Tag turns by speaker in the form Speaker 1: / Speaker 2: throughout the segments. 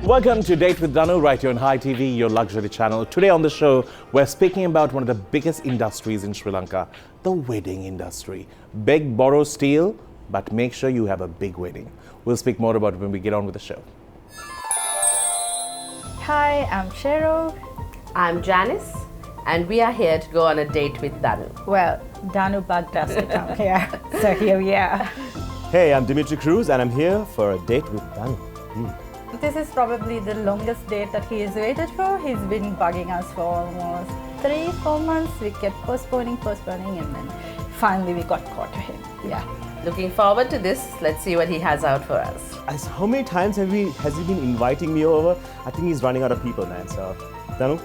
Speaker 1: Welcome to Date with DANU right here on Hi TV, your luxury channel. Today on the show, we're speaking about one of the biggest industries in Sri Lanka, the wedding industry. Beg, borrow, steal, but make sure you have a big wedding. We'll speak more about it when we get on with the show.
Speaker 2: Hi, I'm Shero.
Speaker 3: I'm Janice, and we are here to go on a date with DANU.
Speaker 2: Well, DANU bugged us to come here, so here we are.
Speaker 4: Hey, I'm Dimitri Crusz, and I'm here for a date with DANU.
Speaker 2: This is probably the longest date that he has waited for. He's been bugging us for almost 3-4 months. We kept postponing, and then finally we got caught to him. Yeah.
Speaker 3: Looking forward to this. Let's see what he has out for us.
Speaker 4: How many times has he been inviting me over? I think he's running out of people, man. So, DANU,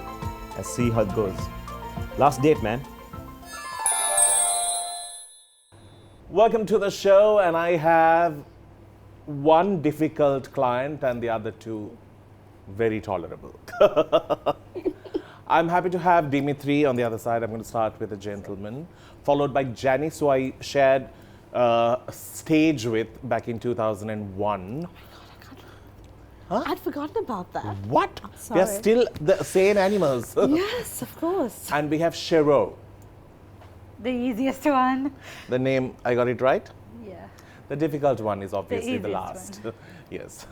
Speaker 4: let's see how it goes. Last date, man.
Speaker 1: Welcome to the show, and I have one difficult client and the other two very tolerable. I'm happy to have Dimitri on the other side. I'm going to start with a gentleman, followed by Janice, who I shared stage with back in 2001.
Speaker 5: Huh? I'd forgotten about that.
Speaker 1: What?
Speaker 5: Sorry.
Speaker 1: We are still the same animals.
Speaker 5: Yes, of course.
Speaker 1: And we have Shero.
Speaker 2: The easiest one.
Speaker 1: The name, I got it right?
Speaker 2: Yeah.
Speaker 1: The difficult one is obviously the last.
Speaker 2: One.
Speaker 1: Yes.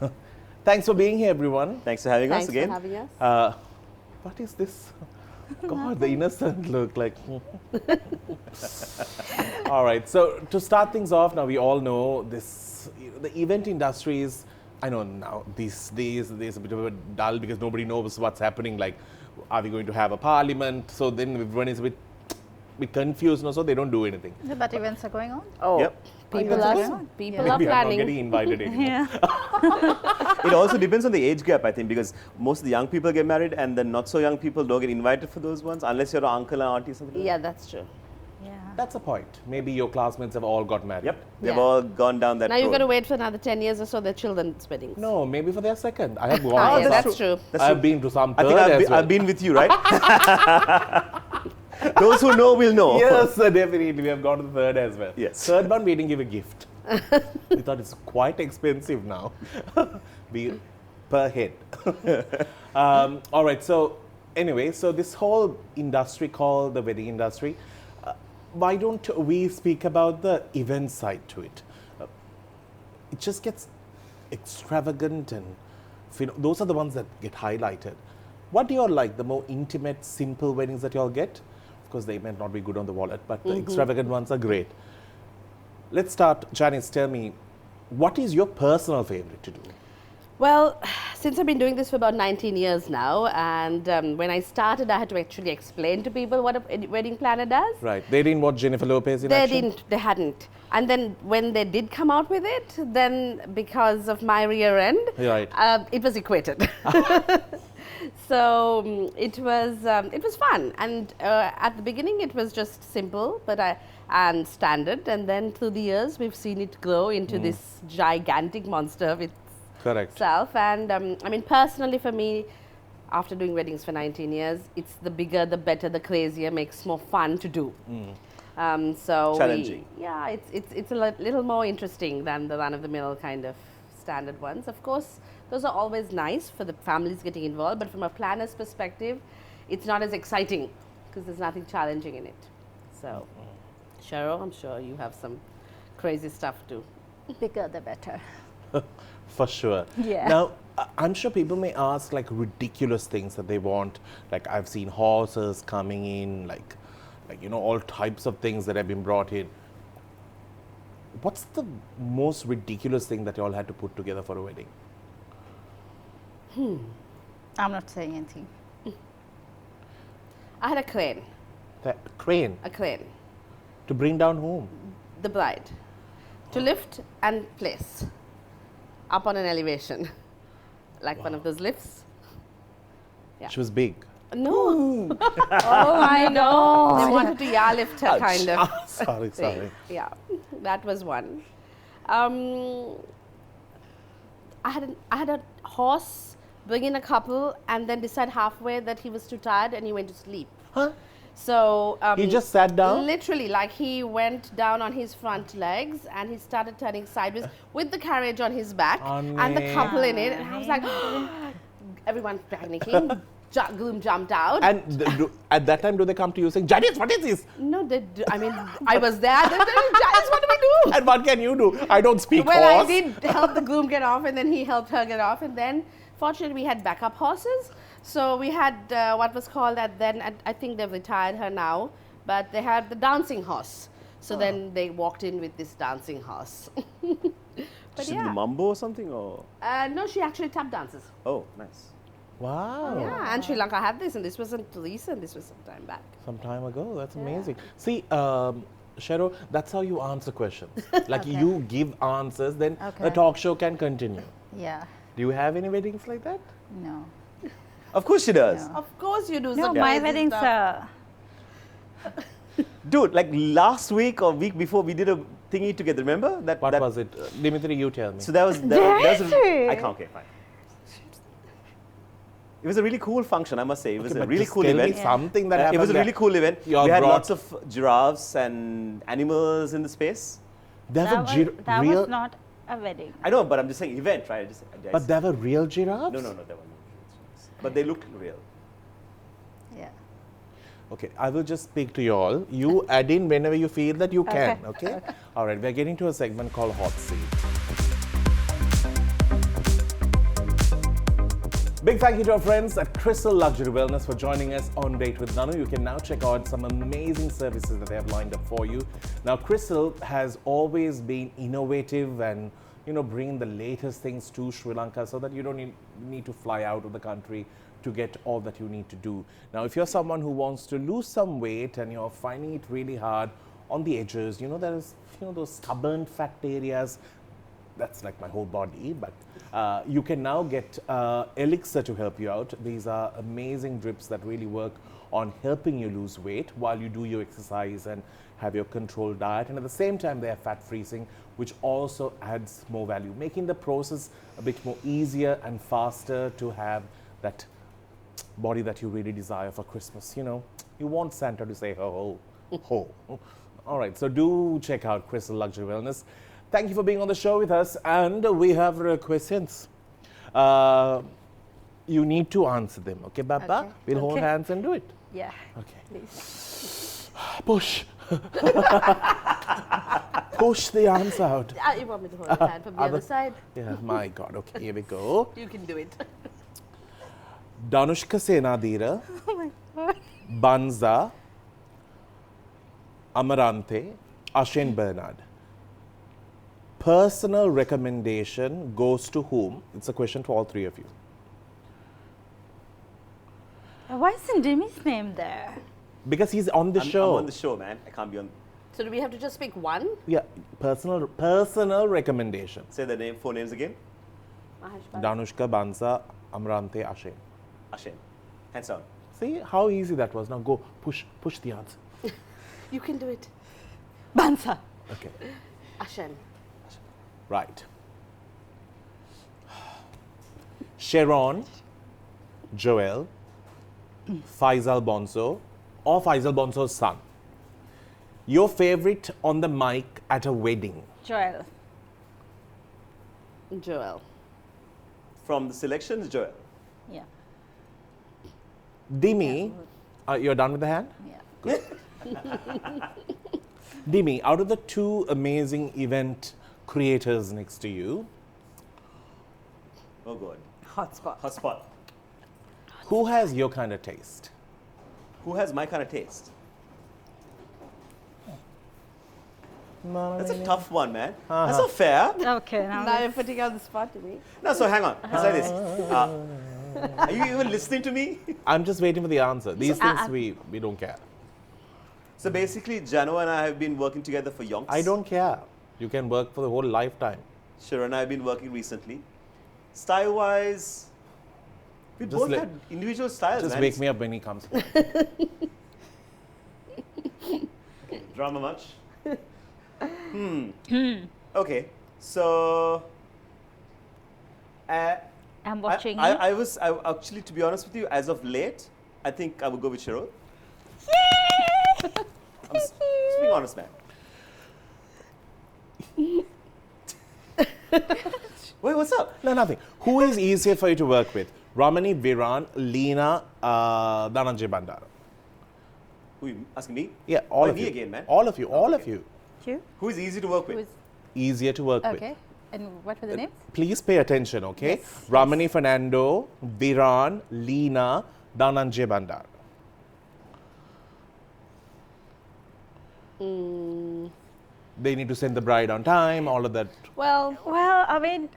Speaker 1: Thanks for being here, everyone.
Speaker 4: Thanks for having us again.
Speaker 3: Thanks for having us.
Speaker 1: What is this? God, the innocent look like. All right. So to start things off, now we all know this. The event industry is. I know now these days there's a bit of a dull because nobody knows what's happening. Like, are we going to have a parliament? So then everyone is a bit confused, no? So they don't do anything.
Speaker 2: But events are going on.
Speaker 3: Oh,
Speaker 4: Yep.
Speaker 3: people are planning.
Speaker 1: Maybe I'm not getting invited anymore.
Speaker 2: Yeah.
Speaker 4: It also depends on the age gap, I think, because most of the young people get married and the not so young people don't get invited for those ones unless you're an uncle and auntie or something like
Speaker 3: Yeah, that's true.
Speaker 2: Yeah.
Speaker 1: That's a point. Maybe your classmates have all got married.
Speaker 4: that. Yep, they've
Speaker 3: Yeah.
Speaker 4: all gone down that
Speaker 3: Now
Speaker 4: road.
Speaker 3: you've got to wait for another 10 years or so, their children's weddings.
Speaker 1: No, maybe for their second. I have
Speaker 3: Oh,
Speaker 1: gone.
Speaker 3: yeah, that's true.
Speaker 4: That's
Speaker 1: I've
Speaker 4: true.
Speaker 1: been to some
Speaker 4: I
Speaker 1: third
Speaker 4: think
Speaker 1: as well.
Speaker 4: I've been with you, right? Those who know will know.
Speaker 1: Yes, definitely. We have gone to the third as well.
Speaker 4: Yes.
Speaker 1: Third one, we didn't give a gift. We thought it's quite expensive now. Per head. All right. So anyway, so this whole industry called the wedding industry, why don't we speak about the event side to it? It just gets extravagant and those are the ones that get highlighted. What do you all like? The more intimate, simple weddings that you all get? Of course, they might not be good on the wallet, but the extravagant ones are great. Let's start. Janice, tell me, what is your personal favorite to do?
Speaker 3: Well, since I've been doing this for about 19 years now, and when I started, I had to actually explain to people what a wedding planner does.
Speaker 1: Right. They didn't watch Jennifer Lopez in
Speaker 3: They
Speaker 1: action?
Speaker 3: didn't, they hadn't. And then when they did come out with it, then because of my rear end,
Speaker 1: Right.
Speaker 3: it was equated. So it was fun, and at the beginning it was just simple, and standard, and then through the years we've seen it grow into this gigantic monster of
Speaker 1: Correct.
Speaker 3: itself. And I mean, personally for me, after doing weddings for 19 years, it's the bigger, the better, the crazier, makes more fun to do. So
Speaker 4: Challenging.
Speaker 3: it's a little more interesting than the run-of-the-mill kind of standard ones. Of course, those are always nice for the families getting involved, but from a planner's perspective, it's not as exciting because there's nothing challenging in it. So, Shero, I'm sure you have some crazy stuff too.
Speaker 2: Bigger the better.
Speaker 1: For sure.
Speaker 2: Yeah.
Speaker 1: Now, I'm sure people may ask like ridiculous things that they want. Like I've seen horses coming in, like all types of things that have been brought in. What's the most ridiculous thing that you all had to put together for a wedding?
Speaker 2: I'm not saying anything.
Speaker 3: I had a crane.
Speaker 1: The crane
Speaker 3: A crane.
Speaker 1: to bring down whom?
Speaker 3: The bride. To lift and place up on an elevation. Like one of those lifts. Yeah.
Speaker 1: She was big.
Speaker 3: No. Oh, I know. They wanted to lift her kind of.
Speaker 1: Sorry.
Speaker 3: thing. Yeah, that was one. I had a horse bring in a couple and then decide halfway that he was too tired and he went to sleep.
Speaker 1: Huh?
Speaker 3: So
Speaker 1: He just sat down?
Speaker 3: Literally, like he went down on his front legs and he started turning sideways with the carriage on his back and the couple in it. And I was like, everyone panicking. Gloom jumped out.
Speaker 1: And at that time, do they come to you saying, Janice, what is this?
Speaker 3: No, I mean, I was there. They said, Janice, what do we do?
Speaker 1: And what can you do? I don't speak
Speaker 3: Well,
Speaker 1: horse.
Speaker 3: I did help the gloom get off, and then he helped her get off. And then, fortunately, we had backup horses. So we had what was called I think they've retired her now, but they had the dancing horse. So then they walked in with this dancing horse. But
Speaker 4: She did the mambo or something, or?
Speaker 3: No, she actually tap dances.
Speaker 4: Oh, nice.
Speaker 1: Wow.
Speaker 3: Yeah, and Sri Lanka had this, and this wasn't recent, this was some time back.
Speaker 1: Some time ago. That's amazing. See, Shero, that's how you answer questions. Like you give answers, then the talk show can continue.
Speaker 2: Yeah.
Speaker 1: Do you have any weddings like that?
Speaker 2: No.
Speaker 4: Of course she does.
Speaker 3: Of course you do.
Speaker 2: No,
Speaker 3: some
Speaker 2: my
Speaker 3: crazy
Speaker 2: weddings
Speaker 3: stuff.
Speaker 2: are.
Speaker 4: Dude, like last week or week before, we did a thingy together. Remember that?
Speaker 1: What
Speaker 4: that
Speaker 1: was it? Dimitri, you tell me.
Speaker 4: So that was.
Speaker 2: Dimitri!
Speaker 4: I can't. Okay, fine. It was a really cool function, I must say. It was a
Speaker 1: but
Speaker 4: really
Speaker 1: just
Speaker 4: cool
Speaker 1: tell me
Speaker 4: event.
Speaker 1: something that
Speaker 4: It
Speaker 1: happened
Speaker 4: was a
Speaker 1: there.
Speaker 4: really cool event.
Speaker 1: You all
Speaker 4: We had
Speaker 1: brought-
Speaker 4: lots of giraffes and animals in the space.
Speaker 1: There were
Speaker 2: That
Speaker 1: real,
Speaker 2: was not a wedding.
Speaker 4: I know, but I'm just saying event, right?
Speaker 1: but there were real giraffes?
Speaker 4: no, there were no giraffes. But they looked real.
Speaker 2: Yeah.
Speaker 1: Okay, I will just speak to you all. You add in whenever you feel that you can, okay? All right, we're getting to a segment called Hot Seat. Big thank you to our friends at Crystal Luxury Wellness for joining us on Date with DANU. You can now check out some amazing services that they have lined up for you. Now, Crystal has always been innovative and, bringing the latest things to Sri Lanka so that you don't need to fly out of the country to get all that you need to do. Now, if you're someone who wants to lose some weight and you're finding it really hard on the edges, there's, those stubborn fat areas, that's like my whole body, but you can now get Elixir to help you out. These are amazing drips that really work on helping you lose weight while you do your exercise and have your controlled diet. And at the same time, they are fat freezing, which also adds more value, making the process a bit more easier and faster to have that body that you really desire for Christmas. You want Santa to say ho, ho, ho. All right, so do check out Crystal Luxury Wellness. Thank you for being on the show with us, and we have questions. You need to answer them, okay, Baba?
Speaker 2: Okay.
Speaker 1: We'll hold hands and do it.
Speaker 2: Yeah.
Speaker 1: Okay.
Speaker 2: Please.
Speaker 1: Push. Push the answer out.
Speaker 3: You want me to hold your hand from the other side?
Speaker 1: Yeah, my God. Okay, here we go.
Speaker 3: You can do it.
Speaker 1: Danushka Senadira, Banza, Amarante, Ashen Bernard. Personal recommendation goes to whom? It's a question to all three of you.
Speaker 2: Why isn't Jimmy's name there?
Speaker 1: Because he's on the show.
Speaker 4: I'm on the show, man. I can't be on.
Speaker 3: So do we have to just pick one?
Speaker 1: Yeah, personal recommendation.
Speaker 4: Say the four names again.
Speaker 3: Mahesh
Speaker 1: Danushka, Banza, Amarante, Ashen.
Speaker 4: Ashen. Hands down.
Speaker 1: See how easy that was. Now go push the answer.
Speaker 3: You can do it.
Speaker 2: Bansa.
Speaker 1: Okay,
Speaker 3: Ashen.
Speaker 1: right. Sharon, Joel, Faisal Bonzo, or Faisal Bonzo's son. Your favorite on the mic at a wedding.
Speaker 2: Joel.
Speaker 3: Joel.
Speaker 4: From the selections, Joel.
Speaker 2: Yeah.
Speaker 1: Dimi, you're done with the hand?
Speaker 2: Yeah.
Speaker 1: Dimi, out of the two amazing event creators next to you,
Speaker 4: Oh, God.
Speaker 2: Hotspot.
Speaker 4: Hotspot.
Speaker 1: who has your kind of taste?
Speaker 4: Who has my kind of taste? That's a tough one, man. That's not fair.
Speaker 2: Okay.
Speaker 3: Now you're putting on the spot to me.
Speaker 4: No, so hang on. It's like this. Are you even listening to me?
Speaker 1: I'm just waiting for the answer. These things we don't care.
Speaker 4: So basically, Jano and I have been working together for yonks.
Speaker 1: I don't care. You can work for the whole lifetime.
Speaker 4: Shero and I have been working recently. Style-wise, we
Speaker 1: Just
Speaker 4: both
Speaker 1: let-
Speaker 4: had individual styles,
Speaker 1: Just
Speaker 4: man.
Speaker 1: wake me up when he comes.
Speaker 4: Drama much? Okay, so
Speaker 2: I'm watching you.
Speaker 4: I actually, to be honest with you, as of late, I think I would go with Shero. I'm just being honest, man. Wait, what's up?
Speaker 1: No, nothing. Who is easier for you to work with? Ramani, Viran, Leena, Dhananjay Bandara.
Speaker 4: Who you asking me?
Speaker 1: Yeah, all
Speaker 4: Why
Speaker 1: of
Speaker 4: me
Speaker 1: you.
Speaker 4: again, man?
Speaker 1: All of you, all of
Speaker 4: Okay.
Speaker 1: you.
Speaker 2: You?
Speaker 4: Who is easy to work with?
Speaker 2: Who's
Speaker 1: Easier to work with.
Speaker 2: okay? And what were the names?
Speaker 1: Please pay attention, okay?
Speaker 2: Yes,
Speaker 1: Ramani Fernando, Viran, Leena, Dhananjay Bandara. They need to send the bride on time, all of that.
Speaker 3: Well,
Speaker 2: Well, I mean,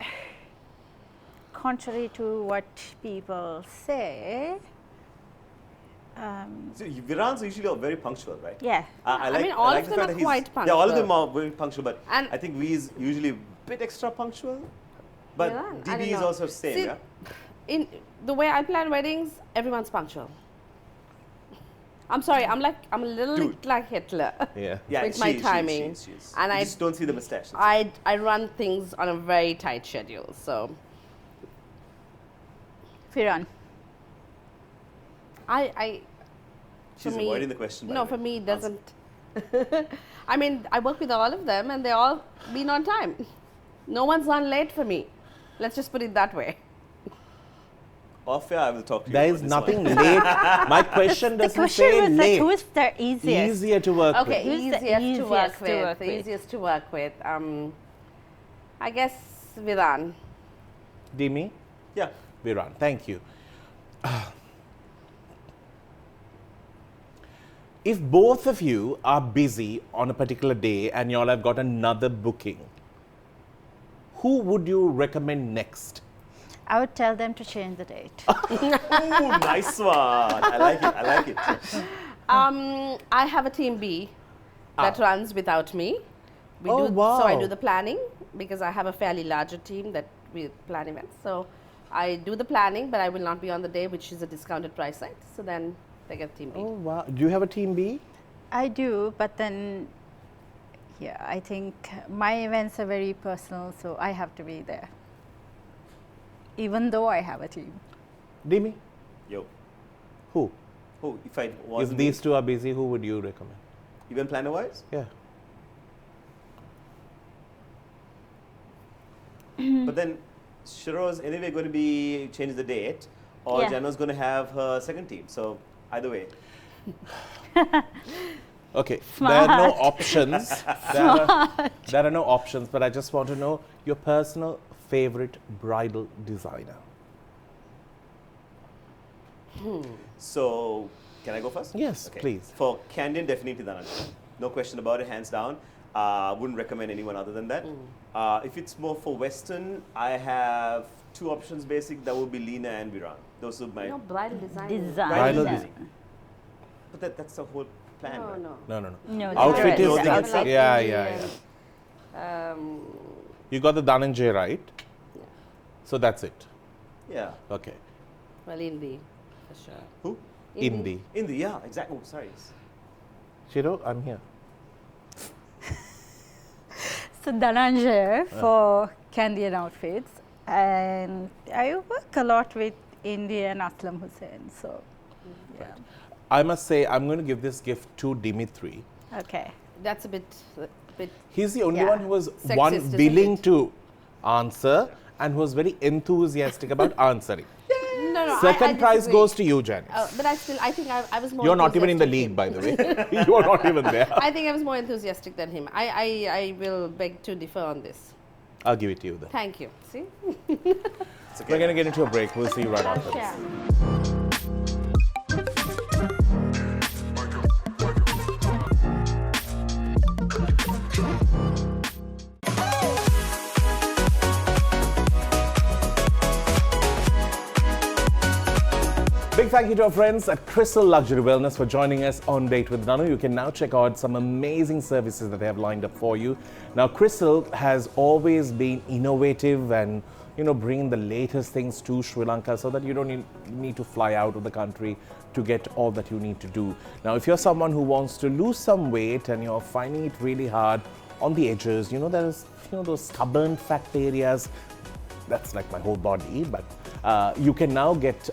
Speaker 2: contrary to what people say,
Speaker 4: So Viran's usually are very punctual, right?
Speaker 2: yeah.
Speaker 4: I
Speaker 3: mean, all
Speaker 4: like
Speaker 3: of
Speaker 4: the
Speaker 3: them
Speaker 4: fact
Speaker 3: are
Speaker 4: that he's-
Speaker 3: quite
Speaker 4: Yeah, all of
Speaker 3: punctual.
Speaker 4: them are very punctual, but
Speaker 3: And-
Speaker 4: I think V is usually a bit extra punctual. But
Speaker 3: Viran, I
Speaker 4: DB
Speaker 3: don't
Speaker 4: is
Speaker 3: know.
Speaker 4: also same,
Speaker 3: See,
Speaker 4: yeah?
Speaker 3: in the way I plan weddings, everyone's punctual. I'm sorry, I'm a little
Speaker 4: Dude.
Speaker 3: bit like Hitler.
Speaker 1: Yeah.
Speaker 4: Yeah,
Speaker 3: With my timing.
Speaker 4: She is.
Speaker 3: And
Speaker 4: You
Speaker 3: I-
Speaker 4: just don't see the mustache.
Speaker 3: I run things on a very tight schedule, so
Speaker 2: Firan.
Speaker 3: I
Speaker 4: She's
Speaker 3: for me-
Speaker 4: avoiding the question. by
Speaker 3: no,
Speaker 4: the
Speaker 3: for
Speaker 4: way.
Speaker 3: me it doesn't. I mean, I work with all of them and they all been on time. No one's on late for me. Let's just put it that way.
Speaker 4: Off air, I will talk to you.
Speaker 1: There
Speaker 4: about
Speaker 1: is
Speaker 4: this
Speaker 1: nothing
Speaker 4: one.
Speaker 1: late. My question
Speaker 2: The
Speaker 1: doesn't
Speaker 2: question
Speaker 1: say
Speaker 2: was like,
Speaker 1: late.
Speaker 2: who is the easiest?
Speaker 1: Easier to work
Speaker 3: Okay,
Speaker 1: with.
Speaker 2: Who's the
Speaker 3: easiest to work
Speaker 2: easiest to
Speaker 3: with.
Speaker 2: work
Speaker 3: The
Speaker 2: with?
Speaker 3: easiest to work with. I guess Viran.
Speaker 1: Dimi,
Speaker 4: Yeah.
Speaker 1: Viran, thank you. If both of you are busy on a particular day and y'all have got another booking, who would you recommend next?
Speaker 2: I would tell them to change the date.
Speaker 4: Ooh, nice one. I like it. I like it.
Speaker 3: I have a team B that runs without me. We
Speaker 1: Oh,
Speaker 3: do, So I
Speaker 1: wow.
Speaker 3: do the planning because I have a fairly larger team that we plan events. So I do the planning, but I will not be on the day, which is a discounted price site. So then they get team B.
Speaker 1: Oh, wow. Do you have a team B?
Speaker 2: I do, but then, yeah, I think my events are very personal, so I have to be there. Even though I have a team.
Speaker 1: Dimi?
Speaker 4: Yo.
Speaker 1: Who?
Speaker 4: Oh, if I
Speaker 1: If
Speaker 4: wasn't
Speaker 1: these two are busy, who would you recommend?
Speaker 4: event planner wise,
Speaker 1: Yeah.
Speaker 4: but then Shero's anyway going to be change the date, or
Speaker 2: Yeah.
Speaker 4: Jano's going to have her second team. So either way,
Speaker 1: Okay, there are no
Speaker 2: Smart.
Speaker 1: options. There are no options, but I just want to know your personal favorite bridal designer.
Speaker 4: so can I go first?
Speaker 1: Yes,
Speaker 4: Okay.
Speaker 1: please.
Speaker 4: For Candian, definitely Dhananjay. No question about it, hands down. Wouldn't recommend anyone other than that. If it's more for Western, I have two options basic. That would be Leena and Viran. Those are my.
Speaker 3: No, bridal design.
Speaker 2: Design.
Speaker 1: Bridal
Speaker 2: Yeah.
Speaker 1: design.
Speaker 4: But that's the whole plan.
Speaker 3: No,
Speaker 4: right?
Speaker 3: no.
Speaker 1: No, no, no.
Speaker 2: No, it's
Speaker 1: Outfit
Speaker 2: dress.
Speaker 1: is
Speaker 4: No,
Speaker 1: the
Speaker 4: outfit.
Speaker 1: yeah, yeah, yeah.
Speaker 3: Um,
Speaker 1: You got the Dhananjay right. So that's it.
Speaker 4: Yeah.
Speaker 1: Okay.
Speaker 3: well, Indie, for sure.
Speaker 4: Who?
Speaker 1: Indie.
Speaker 4: Indie, yeah, exactly. Oh, sorry.
Speaker 1: Shero, I'm here.
Speaker 2: So Dhananjay for Candian outfits, and I work a lot with Indian Aslam Hussain. So, yeah.
Speaker 1: I must say, I'm going to give this gift to Dimitri.
Speaker 2: Okay.
Speaker 3: That's a bit.
Speaker 1: He's the only
Speaker 2: Yeah.
Speaker 1: one who was
Speaker 3: Sexist,
Speaker 1: one
Speaker 3: isn't
Speaker 1: willing
Speaker 3: it?
Speaker 1: to answer and who was very enthusiastic about answering.
Speaker 3: No, no.
Speaker 1: Second
Speaker 3: I
Speaker 1: prize
Speaker 3: disagree.
Speaker 1: goes to you, Janice.
Speaker 3: But I think I was more.
Speaker 1: You're not even in the
Speaker 3: enthusiastic
Speaker 1: league, by the way. You're not even there.
Speaker 3: I think I was more enthusiastic than him. I will beg to differ on this.
Speaker 1: I'll give it to you then.
Speaker 3: Thank you. See?
Speaker 4: It's okay.
Speaker 1: We're going to get into a break. We'll see you right after this.
Speaker 2: Yeah.
Speaker 1: Big thank you to our friends at Crystal Luxury Wellness for joining us on Date with DANU. You can now check out some amazing services that they have lined up for you. Now, Crystal has always been innovative and, bringing the latest things to Sri Lanka so that you don't need to fly out of the country to get all that you need to do. Now, if you're someone who wants to lose some weight and you're finding it really hard on the edges, there's, those stubborn fat areas, that's like my whole body, but you can now get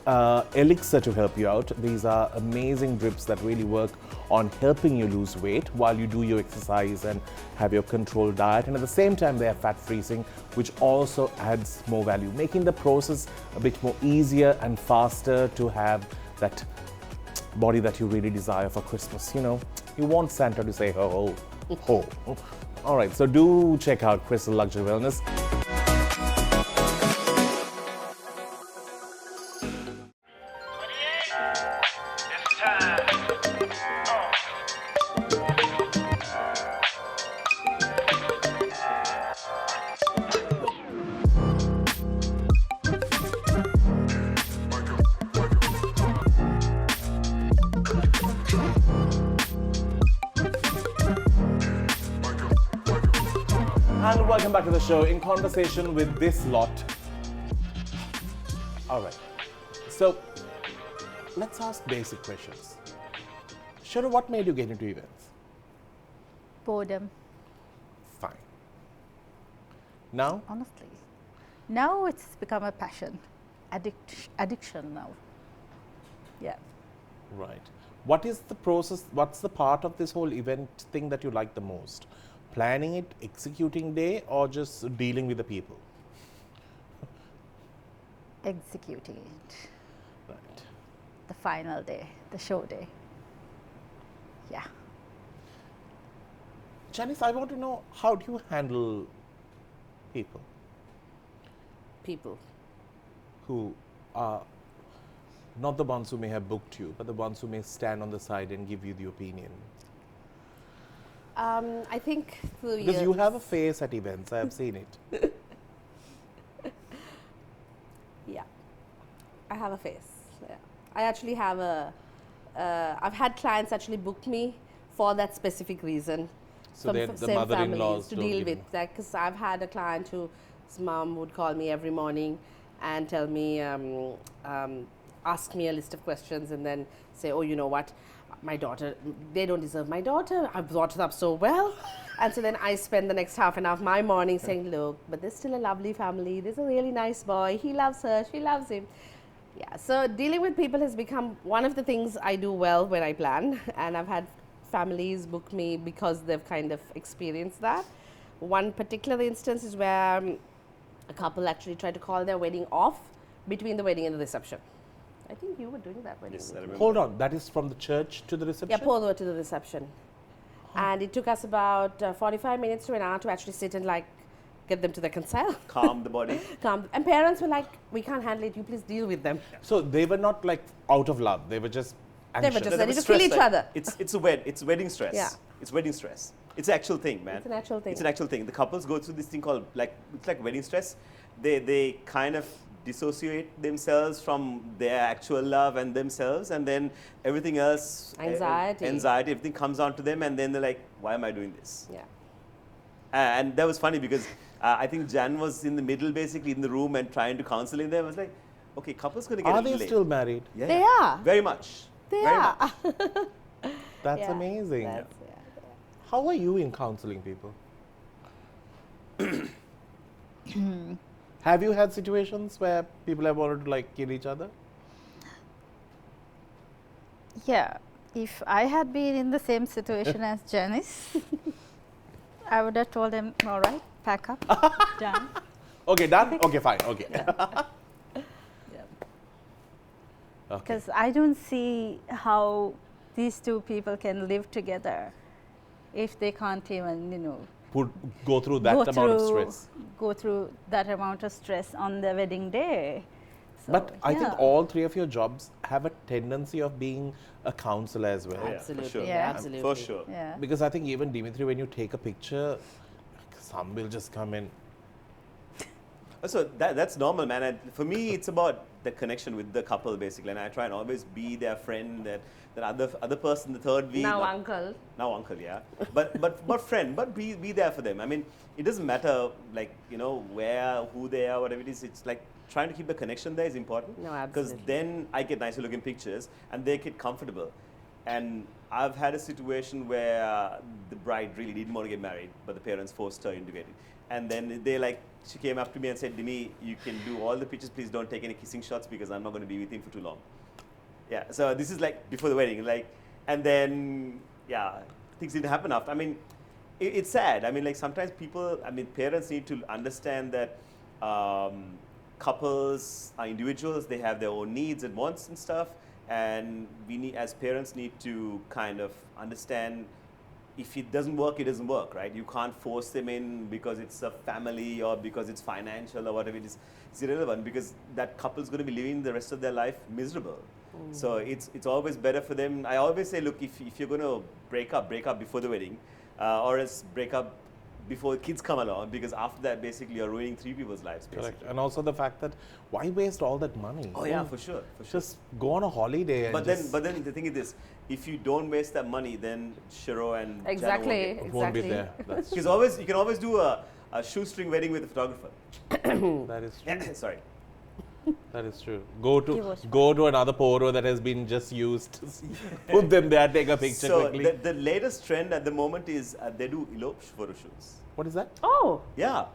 Speaker 1: Elixir to help you out. These are amazing drips that really work on helping you lose weight while you do your exercise and have your controlled diet, and at the same time they are fat freezing, which also adds more value, making the process a bit more easier and faster to have that body that you really desire for Christmas. You know, you want Santa to say ho ho ho. All right, so do check out Crystal Luxury Wellness. And welcome back to the show, in conversation with this lot. All right, so let's ask basic questions. Shero, what made you get into events?
Speaker 2: Boredom,
Speaker 1: Fine. Now?
Speaker 2: honestly. Now it's become a passion, addiction now. Yeah.
Speaker 1: Right. What is the process, what's the part of this whole event thing that you like the most? Planning it, executing day, or just dealing with the people?
Speaker 2: Executing it.
Speaker 1: Right.
Speaker 2: The final day, the show day. Yeah.
Speaker 1: Janice, I want to know, how do you handle people
Speaker 3: People.
Speaker 1: who are not the ones who may have booked you, but the ones who may stand on the side and give you the opinion?
Speaker 3: I think through
Speaker 1: Because
Speaker 3: years.
Speaker 1: you have a face at events, I have seen it.
Speaker 3: Yeah, I have a face. Yeah. I actually have I've had clients actually book me for that specific reason.
Speaker 1: So
Speaker 3: from
Speaker 1: they're the
Speaker 3: same
Speaker 1: mother-in-laws
Speaker 3: families to
Speaker 1: don't
Speaker 3: deal
Speaker 1: give
Speaker 3: with
Speaker 1: you-
Speaker 3: that, because I've had a client whose mom would call me every morning and tell me, ask me a list of questions and then say, oh, you know what, my daughter, they don't deserve my daughter, I've brought her up so well. And so then I spend the next half an hour of my morning saying, look, but there's still a lovely family, there's a really nice boy, he loves her, she loves him. Yeah, so dealing with people has become one of the things I do well when I plan, and I've had families book me because they've kind of experienced that. One particular instance is where a couple actually tried to call their wedding off between the wedding and the reception. I think you were doing that wedding.
Speaker 4: Yes, I
Speaker 3: with me.
Speaker 4: remember.
Speaker 1: Hold on, that is from the church to the reception?
Speaker 3: Yeah, pulled over to the reception. And it took us about 45 minutes to an hour to actually sit and like get them to reconcile.
Speaker 4: Calm the body.
Speaker 3: Calm. And parents were like, we can't handle it, you please deal with them.
Speaker 1: So they were not like out of love, they were just
Speaker 3: They were
Speaker 1: anxious.
Speaker 3: just
Speaker 4: They
Speaker 3: ready
Speaker 4: were
Speaker 3: to kill
Speaker 4: stressed,
Speaker 3: each
Speaker 4: like,
Speaker 3: other.
Speaker 4: It's wedding stress.
Speaker 3: Yeah.
Speaker 4: It's wedding stress. It's an actual thing, man.
Speaker 3: It's an actual thing.
Speaker 4: It's an actual thing. The couples go through this thing called it's like wedding stress. They kind of dissociate themselves from their actual love and themselves, and then everything else, anxiety, everything comes onto them, and then they're like, why am I doing this?
Speaker 3: Yeah.
Speaker 4: And that was funny because I think Jan was in the middle, basically in the room and trying to counsel them. I was like, okay, couple's going to get
Speaker 1: Are
Speaker 4: a little
Speaker 1: they
Speaker 4: late.
Speaker 1: still married?
Speaker 4: Yeah,
Speaker 3: They
Speaker 4: yeah.
Speaker 3: are.
Speaker 4: Very much.
Speaker 3: They
Speaker 4: Very
Speaker 3: are.
Speaker 4: much.
Speaker 1: That's
Speaker 3: Yeah,
Speaker 1: amazing.
Speaker 3: that's-
Speaker 1: How are you in counseling people? Have you had situations where people have wanted to like kill each other?
Speaker 2: Yeah. If I had been in the same situation as Janice, I would have told them, all right, pack up, done.
Speaker 1: Okay, done? Okay, fine, okay. Okay.
Speaker 2: Because I don't see how these two people can live together if they can't even,
Speaker 1: Go through that amount of stress.
Speaker 2: go through that amount of stress on the wedding day. So,
Speaker 1: But I think
Speaker 2: yeah.
Speaker 1: all three of your jobs have a tendency of being a counselor as well.
Speaker 4: Yeah,
Speaker 3: Absolutely.
Speaker 4: for sure.
Speaker 2: Yeah.
Speaker 3: Absolutely.
Speaker 4: For sure.
Speaker 2: Yeah.
Speaker 1: Because I think even Dimitri, when you take a picture, some will just come in.
Speaker 4: So that's normal, man. And for me, it's about the connection with the couple, basically. And I try and always be their friend, that other person, the third wheel.
Speaker 3: Now uncle.
Speaker 4: Now uncle, yeah. But friend, but be there for them. I mean, it doesn't matter, like, where, who they are, whatever it is. It's like trying to keep the connection there is important.
Speaker 3: No,
Speaker 4: Because
Speaker 3: absolutely.
Speaker 4: then I get nicer looking pictures and they get comfortable. And I've had a situation where the bride really didn't want to get married, but the parents forced her into getting. And then they're like, she came up to me and said, Dimi, you can do all the pictures, please don't take any kissing shots because I'm not going to be with him for too long. Yeah, so this is like before the wedding, like, and then, yeah, things didn't happen after. I mean, it's sad. I mean, like sometimes parents need to understand that couples are individuals, they have their own needs and wants and stuff, and we need, as parents, need to kind of understand if it doesn't work, it doesn't work, right? You can't force them in because it's a family or because it's financial or whatever it is. It's irrelevant because that couple is going to be living the rest of their life miserable. So it's always better for them. I always say, look, if you're going to break up before the wedding, or else break up before kids come along, because after that, basically, you're ruining 3 people's lives, basically.
Speaker 1: Correct. And also the fact that why waste all that money?
Speaker 4: Oh yeah, for sure.
Speaker 1: Just go on a holiday. And
Speaker 4: But then the thing is this: if you don't waste that money, then Shero and
Speaker 3: Exactly.
Speaker 1: it won't be there. That's
Speaker 4: Because you can always do a shoestring wedding with a photographer.
Speaker 1: that is true.
Speaker 4: Yeah, sorry.
Speaker 1: That is true. Go to another photo that has been just used. Put them there, take a picture
Speaker 4: So
Speaker 1: quickly.
Speaker 4: the latest trend at the moment is they do elope photo shoots.
Speaker 1: What is that?
Speaker 3: Oh,
Speaker 4: Yeah.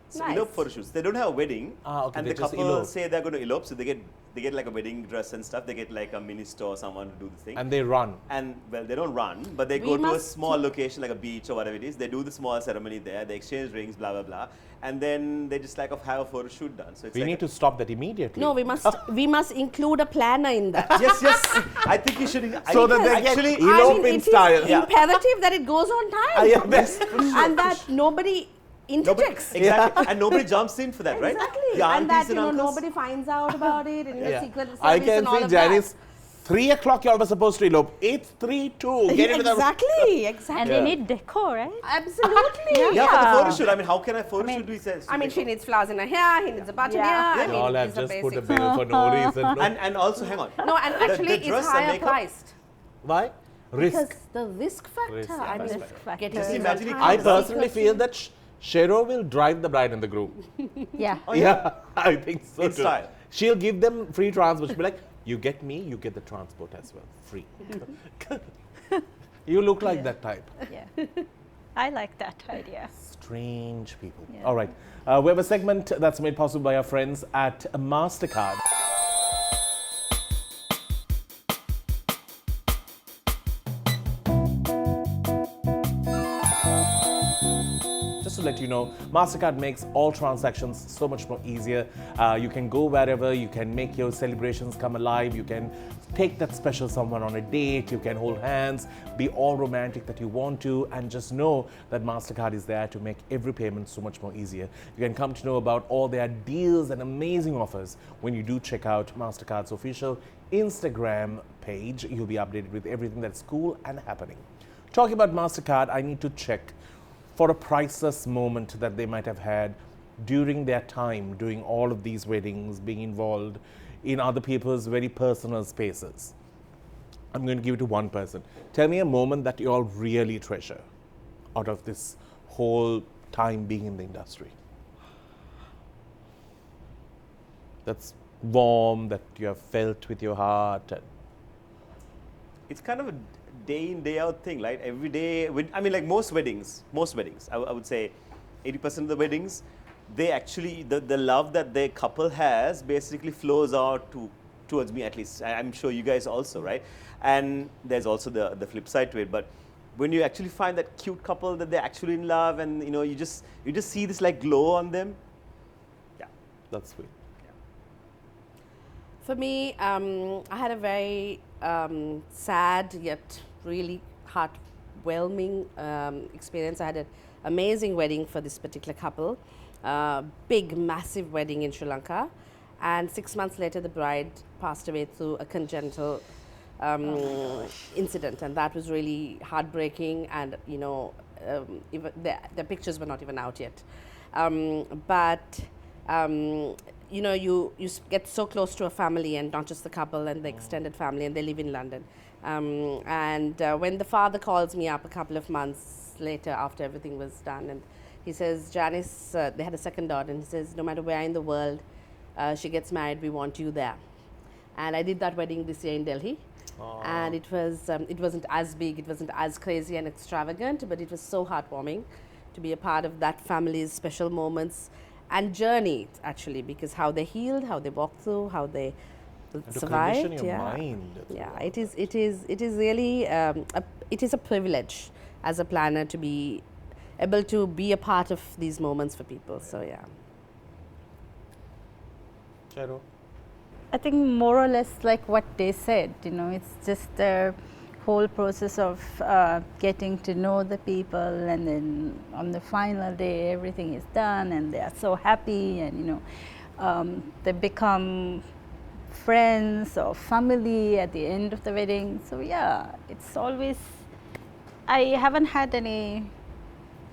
Speaker 4: So
Speaker 3: Nice.
Speaker 4: elope photo shoots. They don't have a wedding,
Speaker 1: Okay,
Speaker 4: and
Speaker 1: they
Speaker 4: the
Speaker 1: just
Speaker 4: couple
Speaker 1: elope.
Speaker 4: say they're going to elope, so they get like a wedding dress and stuff. They get like a minister or someone to do the thing.
Speaker 1: And they run.
Speaker 4: And well, they don't run, but they
Speaker 3: We
Speaker 4: go to a
Speaker 3: must-
Speaker 4: small location like a beach or whatever it is. They do the small ceremony there. They exchange rings, blah blah blah, and then they just like have a photo shoot done. So it's
Speaker 1: We
Speaker 4: like
Speaker 1: need to stop that immediately.
Speaker 3: no, we must include a planner in that.
Speaker 4: yes. I think you should.
Speaker 1: So that they
Speaker 4: actually
Speaker 1: get elope in
Speaker 3: it
Speaker 1: style.
Speaker 3: is
Speaker 4: Yeah.
Speaker 3: imperative that it goes on time.
Speaker 1: Yeah, that's for sure.
Speaker 3: And that nobody interjects.
Speaker 4: Exactly, and nobody jumps in for that, right?
Speaker 3: Exactly.
Speaker 4: The
Speaker 3: And that,
Speaker 4: aunties
Speaker 3: you know,
Speaker 4: uncles.
Speaker 3: nobody finds out about it and
Speaker 1: Yeah.
Speaker 3: the secret service
Speaker 1: I can
Speaker 3: and all
Speaker 1: see
Speaker 3: of
Speaker 1: Janice. 3 o'clock you all were supposed to elope. 8:32. Get into the
Speaker 3: Exactly,
Speaker 2: And
Speaker 3: exactly.
Speaker 2: they need decor, right?
Speaker 3: Absolutely.
Speaker 4: Yeah, for the photo shoot. I mean, how can I photo shoot? We said.
Speaker 3: I mean, she needs flowers in her hair, he needs a button
Speaker 2: Yeah.
Speaker 3: here. I
Speaker 1: You
Speaker 3: mean,
Speaker 1: all have
Speaker 3: these are
Speaker 1: just put a
Speaker 3: basics.
Speaker 1: bill for no reason. No.
Speaker 4: And also, hang on.
Speaker 3: No, and actually
Speaker 4: the
Speaker 3: it's
Speaker 4: dress and
Speaker 3: higher
Speaker 4: makeup-
Speaker 3: priced.
Speaker 1: Why? Risk.
Speaker 3: Because the risk factor,
Speaker 1: Risk,
Speaker 3: I mean,
Speaker 1: risk
Speaker 2: factor.
Speaker 3: getting
Speaker 2: Just
Speaker 3: things
Speaker 4: imagine
Speaker 3: on
Speaker 4: it-
Speaker 3: time,
Speaker 1: I
Speaker 3: the
Speaker 1: personally
Speaker 3: secrecy.
Speaker 1: feel that Shero will drive the bride and the groom.
Speaker 2: Yeah.
Speaker 1: Yeah, I think so
Speaker 4: In
Speaker 1: too.
Speaker 4: style.
Speaker 1: She'll give them free transport. She'll be like, you get me, you get the transport as well, free. You look like that type.
Speaker 2: Yeah. I like that idea.
Speaker 1: Strange people.
Speaker 2: Yeah.
Speaker 1: All right. We have a segment that's made possible by our friends at MasterCard. Just to let you know, MasterCard makes all transactions so much more easier. You can go wherever, you can make your celebrations come alive, you can take that special someone on a date, you can hold hands, be all romantic that you want to, and just know that MasterCard is there to make every payment so much more easier. You can come to know about all their deals and amazing offers when you do check out MasterCard's official Instagram page. You'll be updated with everything that's cool and happening. Talking about MasterCard, I need to check for a priceless moment that they might have had during their time doing all of these weddings, being involved in other people's very personal spaces. I'm going to give it to one person. Tell me a moment that you all really treasure out of this whole time being in the industry. That's warm, that you have felt with your heart. And
Speaker 4: It's kind of a day in, day out thing, right? Every day, I mean, like most weddings, I would say 80% of the weddings, they actually, the love that their couple has basically flows out towards me, at least. I'm sure you guys also, right? And there's also the flip side to it. But when you actually find that cute couple that they're actually in love, and you know, you just see this like glow on them. Yeah.
Speaker 1: that's sweet.
Speaker 3: For me, I had a very sad yet really heartwarming experience. I had an amazing wedding for this particular couple, big, massive wedding in Sri Lanka, and 6 months later, the bride passed away through a congenital incident, and that was really heartbreaking. And you know, even the pictures were not even out yet, but. You know, you get so close to a family, and not just the couple and the extended family, and they live in London. When the father calls me up a couple of months later after everything was done, and he says, Janice, they had a second daughter, and he says, no matter where in the world she gets married, we want you there. And I did that wedding this year in Delhi. And it wasn't as big, it wasn't as crazy and extravagant, but it was so heartwarming to be a part of that family's special moments. and journey actually, because how they healed, how they walked through, how they
Speaker 1: And to
Speaker 3: survived.
Speaker 1: condition your mind.
Speaker 3: Yeah, it is really it is a privilege as a planner to be able to be a part of these moments for people. So yeah.
Speaker 1: Shero?
Speaker 2: I think more or less like what they said, you know, it's just the whole process of getting to know the people, and then on the final day everything is done and they are so happy, and you know, they become friends or family at the end of the wedding. So yeah, it's always, I haven't had any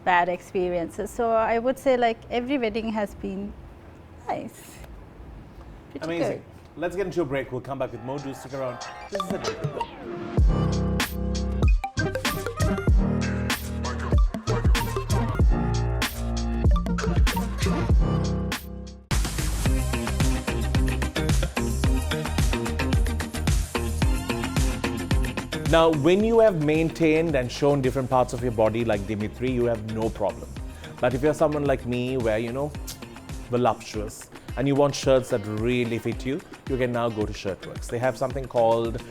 Speaker 2: bad experiences, so I would say like every wedding has been nice. Pretty
Speaker 1: Amazing.
Speaker 2: good.
Speaker 1: Let's get into a break. We'll come back with more. Do stick around. This is a break. Now, when you have maintained and shown different parts of your body like Dimitri, you have no problem. But if you're someone like me where, you know, voluptuous, and you want shirts that really fit you, you can now go to Shirtworks. They have something called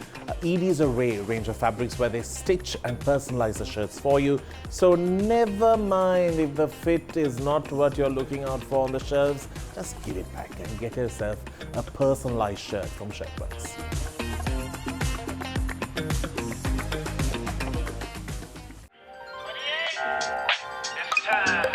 Speaker 1: Edie's Array range of fabrics where they stitch and personalize the shirts for you. So never mind if the fit is not what you're looking out for on the shelves, just give it back and get yourself a personalized shirt from Shirtworks.
Speaker 6: It's time.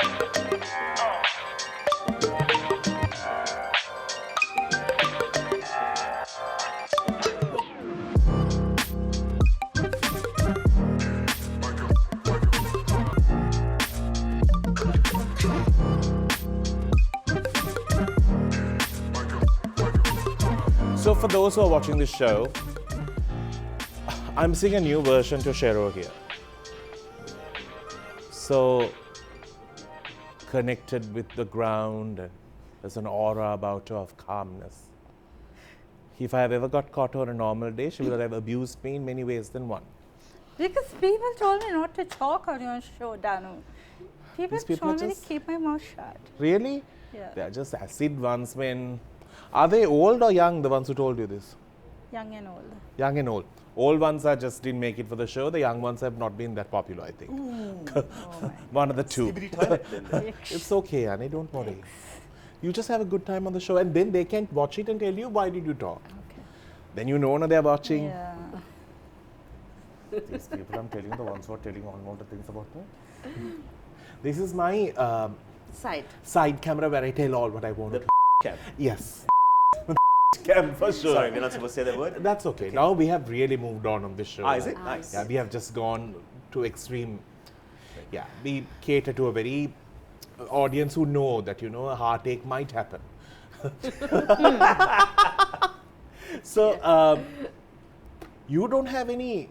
Speaker 1: So for those who are watching this show, I'm seeing a new version to Shero here. So connected with the ground, and there's an aura about her of calmness. If I have ever got caught on a normal day, she would have abused me in many ways than one.
Speaker 2: Because people told me not to talk on your show, Danu. People
Speaker 1: These people are
Speaker 2: told me to
Speaker 1: just-
Speaker 2: keep my mouth shut.
Speaker 1: Really?
Speaker 2: Yeah.
Speaker 1: They are just acid ones when... Are they old or young, the ones who told you this?
Speaker 2: Young and old.
Speaker 1: Young and old. Old ones are just didn't make it for the show. The young ones have not been that popular, I think. One of the two. It's okay, Annie, don't worry. You just have a good time on the show, and then they can watch it and tell you, why did you talk?
Speaker 2: Okay.
Speaker 1: Then you know they're watching.
Speaker 2: Yeah.
Speaker 1: These people, I'm telling you, the ones who are telling all the things about me. This is my side camera where I tell all what I want to.
Speaker 4: Cam.
Speaker 1: Yes. Cam for sure.
Speaker 4: Sorry, we're not supposed to say that word.
Speaker 1: That's okay. Now we have really moved on this show.
Speaker 4: Is it? Nice.
Speaker 1: Yeah, we have just gone to extreme. Yeah, we cater to a very audience who know that, you know, a heartache might happen. So, you don't have any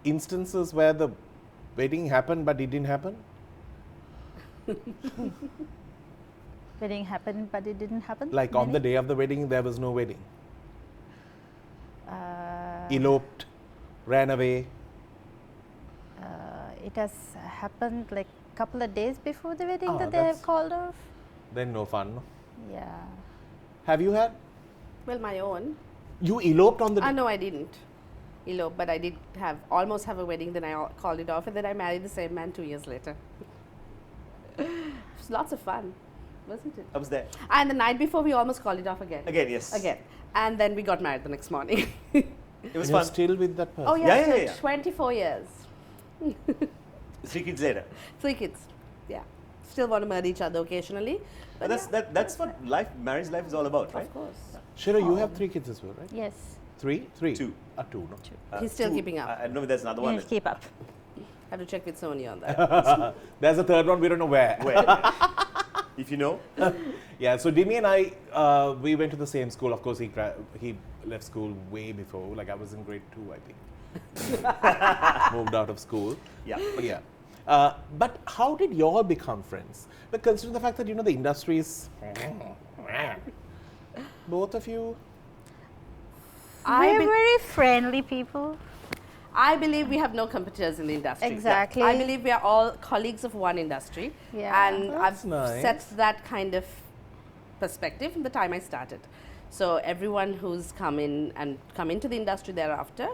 Speaker 1: instances where the wedding happened but it didn't happen?
Speaker 2: Wedding happened, but it didn't happen.
Speaker 1: Like on the day of the wedding, there was no wedding. Eloped, ran away.
Speaker 2: It has happened like a couple of days before the wedding
Speaker 1: Ah,
Speaker 2: that they
Speaker 1: that's-
Speaker 2: have called off.
Speaker 1: Then no fun. No?
Speaker 2: Yeah.
Speaker 1: Have you had?
Speaker 3: Well, my own.
Speaker 1: You eloped on the day?
Speaker 3: No, I didn't elope, but I did almost have a wedding. Then I called it off, and then I married the same man 2 years later. It was lots of fun, wasn't it?
Speaker 4: I was there.
Speaker 3: And the night before, we almost called it off again.
Speaker 4: Again, yes.
Speaker 3: Again. And then we got married the next morning.
Speaker 4: It was
Speaker 1: And you're
Speaker 4: fun.
Speaker 1: still with that person?
Speaker 3: Oh, yeah,
Speaker 4: Yeah, yeah, yeah.
Speaker 3: 24 years.
Speaker 4: 3 kids later.
Speaker 3: 3 kids. Yeah. Still want to marry each other occasionally.
Speaker 4: But that's what marriage life is all about, right?
Speaker 3: Of course.
Speaker 1: Shero, you have 3 kids as well, right?
Speaker 2: Yes.
Speaker 1: 3? 3?
Speaker 4: 2.
Speaker 1: 2, no?
Speaker 3: He's still
Speaker 4: 2.
Speaker 3: keeping up.
Speaker 4: I don't know if there's another
Speaker 2: You
Speaker 4: one.
Speaker 2: need to keep up.
Speaker 3: Have to check with Sonia on that.
Speaker 1: There's a third one, we don't know where.
Speaker 4: Where? If you know.
Speaker 1: Yeah, so Dimi and I, we went to the same school. Of course, he left school way before. Like I was in grade 2, I think. Moved out of school.
Speaker 4: Yeah.
Speaker 1: But yeah. But how did you all become friends? But considering the fact that, you know, the industry is... Both of you...
Speaker 2: We're very friendly people.
Speaker 3: I believe we have no competitors in the industry.
Speaker 2: Exactly.
Speaker 3: I believe we are all colleagues of one industry.
Speaker 2: Yeah.
Speaker 3: And
Speaker 1: That's
Speaker 3: I've
Speaker 1: nice.
Speaker 3: set that kind of perspective from the time I started. So everyone who's come into the industry thereafter,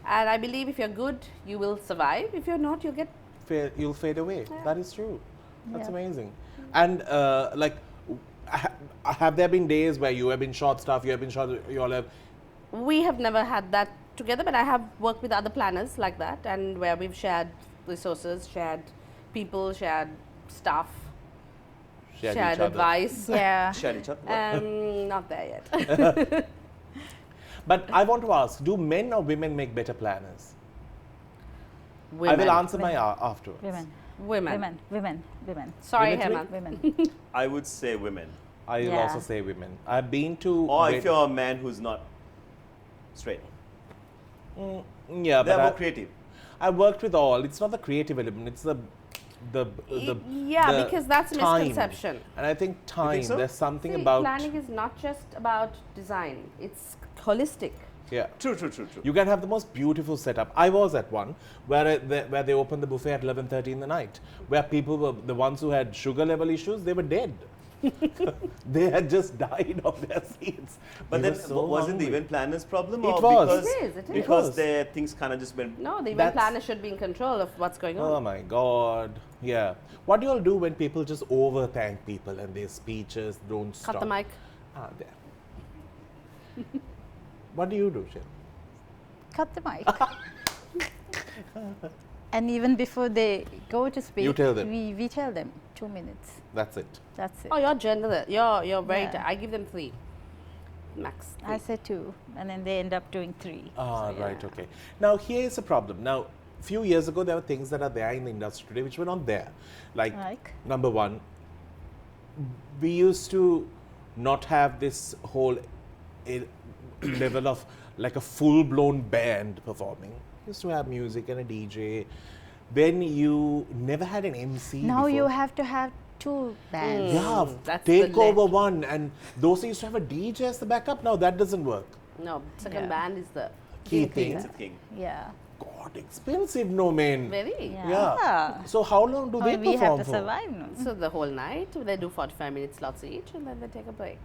Speaker 3: and I believe if you're good, you will survive. If you're not, you'll get.
Speaker 1: You'll fade away. That is true. That's
Speaker 2: Yeah.
Speaker 1: amazing. And like, have there been days where you have been short staff, you have been short, you all have.
Speaker 3: We have never had that together, but I have worked with other planners like that, and where we've shared resources, shared people, shared staff,
Speaker 1: Shared
Speaker 3: shared
Speaker 1: each other.
Speaker 3: advice.
Speaker 2: Yeah.
Speaker 4: Share each other.
Speaker 3: Not there yet.
Speaker 1: But I want to ask, do men or women make better planners?
Speaker 3: Women.
Speaker 1: I will answer my afterwards.
Speaker 2: Women.
Speaker 3: Women.
Speaker 2: Women. Women. Women.
Speaker 3: Sorry,
Speaker 1: Dimitri?
Speaker 3: Hemant.
Speaker 2: Women.
Speaker 4: I would say women.
Speaker 1: I will
Speaker 2: Yeah.
Speaker 1: also say women. I've been to.
Speaker 4: Or if you're a man who's not straight.
Speaker 1: yeah,
Speaker 4: They're
Speaker 1: but
Speaker 4: more creative.
Speaker 1: I worked with all. It's not the creative element. It's the
Speaker 3: Yeah,
Speaker 1: the
Speaker 3: because that's a
Speaker 1: time.
Speaker 3: misconception.
Speaker 1: And I think time.
Speaker 4: so?
Speaker 1: There's something
Speaker 3: See,
Speaker 1: about.
Speaker 3: planning is not just about design; it's holistic.
Speaker 1: Yeah.
Speaker 4: True.
Speaker 1: You can have the most beautiful setup. I was at one where they opened the buffet at 11:30 in the night, where people were the ones who had sugar level issues. They were dead. They had just died of their seats.
Speaker 4: But
Speaker 1: They
Speaker 4: then,
Speaker 1: were so
Speaker 4: was it the
Speaker 1: hungry.
Speaker 4: event planner's problem?
Speaker 1: It
Speaker 4: or
Speaker 1: was.
Speaker 4: Because,
Speaker 3: It is.
Speaker 4: Because
Speaker 1: was.
Speaker 4: their things kind of just went.
Speaker 3: No, the event
Speaker 1: That's-
Speaker 3: planner should be in control of what's going on.
Speaker 1: Oh my God. Yeah. What do you all do when people just over thank people and their speeches don't stop?
Speaker 3: Cut the mic.
Speaker 1: Ah, there. What do you do, Shero?
Speaker 2: Cut the mic. And even before they go to speak,
Speaker 1: You tell them.
Speaker 2: We tell them 2 minutes.
Speaker 1: That's it.
Speaker 2: That's it.
Speaker 3: Oh, you're generous. You're very.
Speaker 2: Yeah.
Speaker 3: I give them 3, max. 3.
Speaker 2: I say 2, and then they end up doing 3.
Speaker 1: Ah,
Speaker 3: So,
Speaker 1: right,
Speaker 3: yeah.
Speaker 1: okay. Now, here is a problem. Now, few years ago, there were things that are there in the industry today which were not there. Like, number one, we used to not have this whole level of like a full-blown band performing. Used to have music and a DJ. Then you never had an MC.
Speaker 2: Now you
Speaker 1: before.
Speaker 2: have to have 2 bands.
Speaker 1: Yeah,
Speaker 3: That's
Speaker 1: take
Speaker 3: the
Speaker 1: over one, and those used to have a DJ as the backup. Now that doesn't work.
Speaker 3: No, second
Speaker 2: Yeah.
Speaker 3: band is the
Speaker 1: Key
Speaker 2: Key
Speaker 1: thing.
Speaker 4: It's a king.
Speaker 2: Yeah.
Speaker 1: God, expensive, no man.
Speaker 3: very.
Speaker 1: Yeah. So how long do they
Speaker 2: we have
Speaker 1: perform
Speaker 2: to
Speaker 1: for?
Speaker 2: survive. No?
Speaker 3: So the whole night they do 45 minutes slots each, and then they take a break.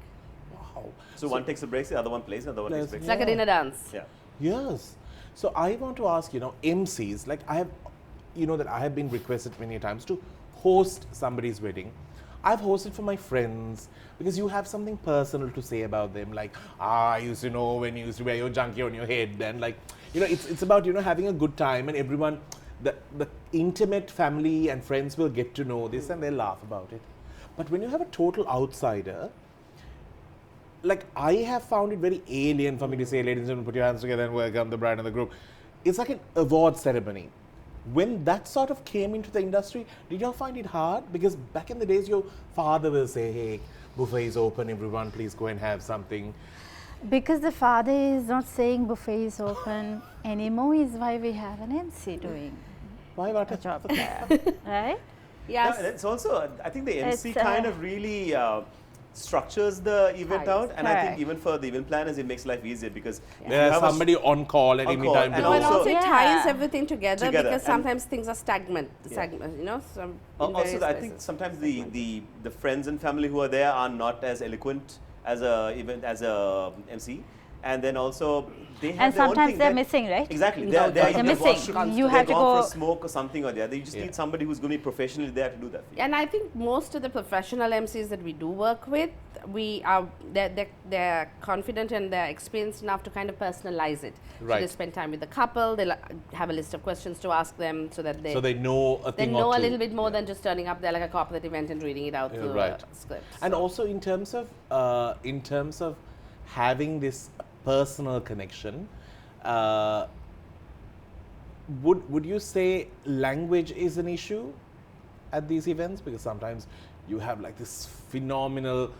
Speaker 1: Wow.
Speaker 4: So one takes a break, the other one plays, the other one takes a break.
Speaker 3: It's like a
Speaker 1: Yeah.
Speaker 3: dinner dance.
Speaker 4: Yeah.
Speaker 1: Yes. So I want to ask, MCs, like I have, that I have been requested many times to host somebody's wedding. I've hosted for my friends because you have something personal to say about them. Like, I used to know when you used to wear your junkie on your head. And like, it's about, having a good time, and everyone, the intimate family and friends will get to know this and they'll laugh about it. But when you have a total outsider, like I have found it very alien for me to say, ladies and gentlemen, put your hands together and welcome the bride and the groom. It's like an award ceremony. When that sort of came into the industry, did y'all find it hard? Because back in the days, your father will say, hey, buffet is open, everyone, please go and have something.
Speaker 2: Because the father is not saying buffet is open anymore, is why we have an MC doing
Speaker 1: Why
Speaker 2: a job there, right?
Speaker 3: Yes.
Speaker 4: Yeah, it's also, I think the MC
Speaker 2: It's,
Speaker 4: kind of really structures the event
Speaker 3: Ties.
Speaker 4: out, and I think
Speaker 2: Correct.
Speaker 4: even for the event planners, it makes life easier because if you
Speaker 1: There's
Speaker 4: have a
Speaker 1: somebody on call at
Speaker 4: on
Speaker 1: any
Speaker 4: call,
Speaker 1: time.
Speaker 4: and
Speaker 3: No, and
Speaker 4: also-
Speaker 3: also it
Speaker 2: Yeah.
Speaker 3: ties everything together,
Speaker 4: Together,
Speaker 3: because
Speaker 4: and-
Speaker 3: sometimes things are stagnant.
Speaker 4: Yeah.
Speaker 3: Some in
Speaker 4: also,
Speaker 3: various
Speaker 4: I think
Speaker 3: places.
Speaker 4: sometimes the friends and family who are there are not as eloquent as a MC, and then also they have
Speaker 2: And
Speaker 4: their own
Speaker 2: sometimes
Speaker 4: thing.
Speaker 2: they're missing, right?
Speaker 4: Exactly,
Speaker 3: No,
Speaker 4: they're
Speaker 3: they're
Speaker 4: in the
Speaker 2: missing.
Speaker 4: washroom,
Speaker 2: You
Speaker 4: they're
Speaker 2: have to
Speaker 4: gone
Speaker 2: go-
Speaker 4: for a smoke or something or the other. You just
Speaker 1: Yeah.
Speaker 4: need somebody who's going to be professionally there to do that. For you.
Speaker 3: And I think most of the professional MCs that we do work with, they're confident and they're experienced enough to kind of personalize it. So
Speaker 1: Right.
Speaker 3: they spend time with the couple. They'll have a list of questions to ask them, so that
Speaker 1: So they know a
Speaker 3: they
Speaker 1: thing
Speaker 3: know
Speaker 1: or
Speaker 3: a
Speaker 1: two.
Speaker 3: little bit more than just turning up there like a corporate event and reading it out
Speaker 1: Yeah,
Speaker 3: through
Speaker 1: right.
Speaker 3: a script.
Speaker 1: And
Speaker 3: So-
Speaker 1: also in terms of having this personal connection, would you say language is an issue at these events? Because sometimes you have like this phenomenal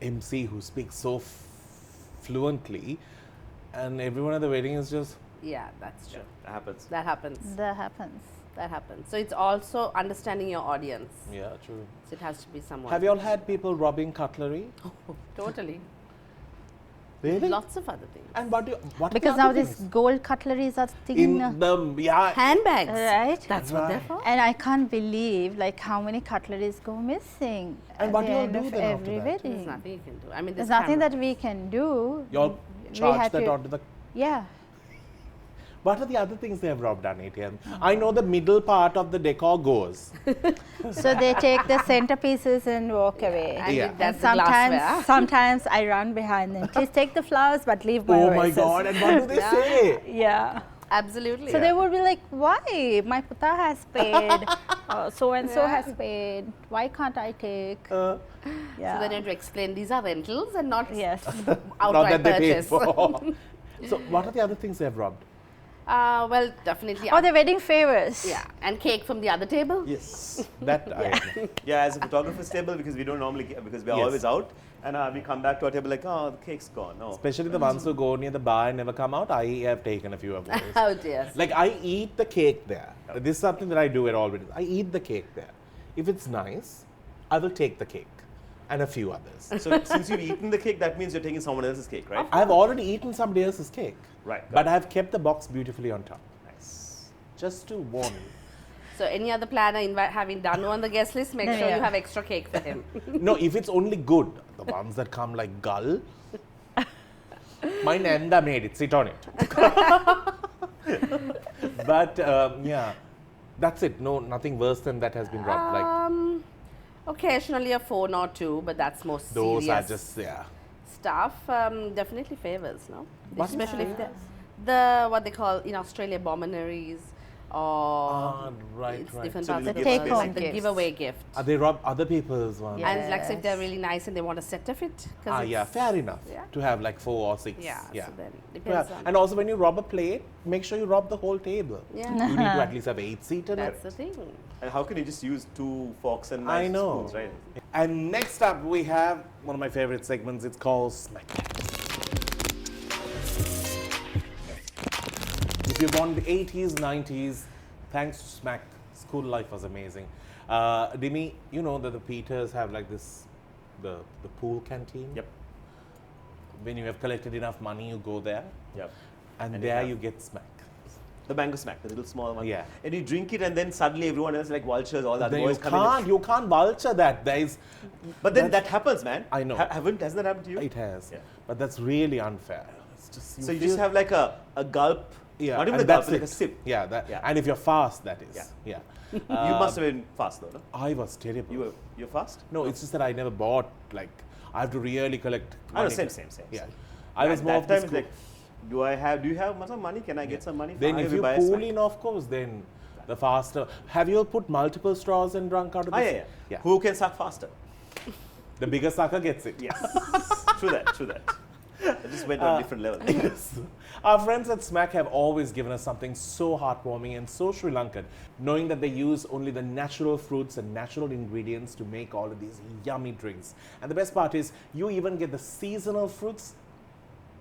Speaker 1: MC who speaks so fluently, and everyone at the wedding is just
Speaker 3: yeah, that's true.
Speaker 4: That happens.
Speaker 3: That happens.
Speaker 2: That happens.
Speaker 3: That happens. So it's also understanding your audience.
Speaker 1: yeah, true.
Speaker 3: So it has to be someone.
Speaker 1: Have you all had people robbing cutlery?
Speaker 3: Totally.
Speaker 1: Really?
Speaker 3: Lots of other things.
Speaker 1: And what
Speaker 2: Because
Speaker 1: are
Speaker 2: now
Speaker 1: the
Speaker 2: these
Speaker 1: things?
Speaker 2: gold cutleries are thing,
Speaker 1: In the, yeah.
Speaker 3: Handbags.
Speaker 2: right?
Speaker 3: That's what they're
Speaker 1: Right.
Speaker 3: for.
Speaker 2: And I can't believe like how many cutleries go missing.
Speaker 1: And
Speaker 2: at
Speaker 1: what
Speaker 2: the
Speaker 1: do you all
Speaker 2: end
Speaker 1: do
Speaker 2: of
Speaker 1: then after
Speaker 2: every
Speaker 1: that?
Speaker 2: wedding.
Speaker 3: There's nothing you can do. I mean,
Speaker 2: There's
Speaker 3: there's
Speaker 2: nothing
Speaker 3: camera.
Speaker 2: that we can do.
Speaker 1: Y'all
Speaker 2: We
Speaker 1: charge
Speaker 2: have
Speaker 1: that
Speaker 2: to-
Speaker 1: onto the.
Speaker 2: Yeah.
Speaker 1: What are the other things they have robbed on ATM? I know the middle part of the decor goes.
Speaker 2: So they take the centerpieces and walk away.
Speaker 3: And
Speaker 1: Yeah.
Speaker 3: with that's
Speaker 2: And
Speaker 3: the glassware.
Speaker 2: sometimes I run behind them. Please take the flowers, but leave my
Speaker 1: Oh my
Speaker 2: vases."
Speaker 1: God! And what do they
Speaker 3: Yeah.
Speaker 1: say?
Speaker 2: Yeah.
Speaker 3: Absolutely.
Speaker 2: So they would be like, "Why? My puta has paid. So and so
Speaker 3: Yeah.
Speaker 2: has paid. Why can't I take?"
Speaker 1: Uh,
Speaker 2: Yeah.
Speaker 3: So then you have to explain these are rentals and not
Speaker 2: Yes.
Speaker 1: not
Speaker 3: outright
Speaker 1: that they paid
Speaker 3: purchase.
Speaker 1: for. So what are the other things they have robbed?
Speaker 3: Well, definitely.
Speaker 2: Or the wedding favors.
Speaker 3: Yeah, and cake from the other table.
Speaker 4: Yes.
Speaker 1: That I agree.
Speaker 4: Yeah, as a photographer's table, because we don't normally, because we are
Speaker 1: Yes.
Speaker 4: always out, and we come back to our table like, oh, the cake's gone. No.
Speaker 1: Especially the ones who go near the bar and never come out. I have taken a few of those.
Speaker 3: Oh dear.
Speaker 1: Like I eat the cake there. This is something that I do at all weddings. I eat the cake there. If it's nice, I will take the cake and a few others.
Speaker 4: So since you've eaten the cake, that means you're taking someone else's cake, right?
Speaker 1: I have already eaten somebody else's cake.
Speaker 4: Right.
Speaker 1: But I have kept the box beautifully on top.
Speaker 4: Nice.
Speaker 1: Just to warn you.
Speaker 3: So any other planner having DANU on the guest list, make
Speaker 2: Yeah,
Speaker 3: sure
Speaker 2: yeah.
Speaker 3: you have extra cake for him.
Speaker 1: No, if it's only good, the ones that come like gull, my Nanda made it, sit on it. But yeah, that's it. No, nothing worse than that has been robbed. Like
Speaker 3: Occasionally a phone or two, but that's more
Speaker 1: those
Speaker 3: serious
Speaker 1: are just, yeah.
Speaker 3: stuff. Definitely favors, no?
Speaker 1: What is
Speaker 3: Especially if
Speaker 1: favors?
Speaker 3: the what they call in Australia bomboneries or
Speaker 1: right,
Speaker 3: it's
Speaker 1: right.
Speaker 3: different
Speaker 4: So
Speaker 3: parts of
Speaker 4: the
Speaker 3: the
Speaker 2: take
Speaker 3: world,
Speaker 2: home
Speaker 3: like the
Speaker 2: gifts.
Speaker 3: giveaway gift.
Speaker 1: They rob other people's ones.
Speaker 2: Yeah.
Speaker 3: And like so if they're
Speaker 2: Yes.
Speaker 3: really nice and they want a set of it. 'cause
Speaker 1: Yeah,
Speaker 3: it's-
Speaker 1: fair enough.
Speaker 3: Yeah.
Speaker 1: To have like 4 or 6.
Speaker 3: Yeah,
Speaker 1: Yeah.
Speaker 3: so then
Speaker 1: To
Speaker 3: depends
Speaker 1: have-
Speaker 3: on.
Speaker 1: and also when you rob a plate, make sure you rob the whole table.
Speaker 3: Yeah.
Speaker 1: You need to at least have 8 seats in it.
Speaker 3: That's the thing.
Speaker 4: And how can you just use 2 forks and
Speaker 1: I
Speaker 4: knives,
Speaker 1: know.
Speaker 4: spoons, right?
Speaker 1: And next up we have one of my favorite segments. It's called Smack. If you're born in the 80s, 90s, thanks to Smack, school life was amazing. Dimi, you know that the Peters have like this, the pool canteen.
Speaker 4: Yep.
Speaker 1: When you have collected enough money, you go there,
Speaker 4: Yep.
Speaker 1: and
Speaker 4: And you
Speaker 1: there
Speaker 4: have-
Speaker 1: you get Smack.
Speaker 4: The mango smack, the little small one.
Speaker 1: Yeah.
Speaker 4: And you drink it, and then suddenly everyone else, like vultures, all the other
Speaker 1: Then
Speaker 4: boys come in.
Speaker 1: you can't vulture that. There is,
Speaker 4: But then
Speaker 1: that's-
Speaker 4: that happens, man.
Speaker 1: I know.
Speaker 4: Hasn't that happened to you?
Speaker 1: it has,
Speaker 4: Yeah.
Speaker 1: but that's really unfair. It's just
Speaker 4: So you
Speaker 1: feel-
Speaker 4: just have like a gulp,
Speaker 1: yeah,
Speaker 4: not even
Speaker 1: and
Speaker 4: a gulp,
Speaker 1: that's
Speaker 4: but like a
Speaker 1: it.
Speaker 4: sip.
Speaker 1: Yeah,
Speaker 4: Yeah.
Speaker 1: and if you're fast, that is.
Speaker 4: Yeah.
Speaker 1: Yeah.
Speaker 4: You must have been fast though, no?
Speaker 1: I was terrible.
Speaker 4: You're fast?
Speaker 1: No, it's just that I never bought. Like, I have to really collect.
Speaker 4: I know,
Speaker 1: money.
Speaker 4: same.
Speaker 1: Yeah, I was
Speaker 4: At
Speaker 1: more
Speaker 4: that
Speaker 1: of the
Speaker 4: time, it's
Speaker 1: school.
Speaker 4: like, do you have some money? Can I get some money?
Speaker 1: Then
Speaker 4: Fine,
Speaker 1: if
Speaker 4: we
Speaker 1: you
Speaker 4: buy a
Speaker 1: cool
Speaker 4: snack.
Speaker 1: in, of course, then the faster. Have you put multiple straws and drunk out of
Speaker 4: Ah,
Speaker 1: this?
Speaker 4: yeah. Who can suck faster?
Speaker 1: The bigger sucker gets it.
Speaker 4: Yes. True that. I just went on a different level.
Speaker 1: Yes. Our friends at Smack have always given us something so heartwarming and so Sri Lankan, knowing that they use only the natural fruits and natural ingredients to make all of these yummy drinks. And the best part is, you even get the seasonal fruits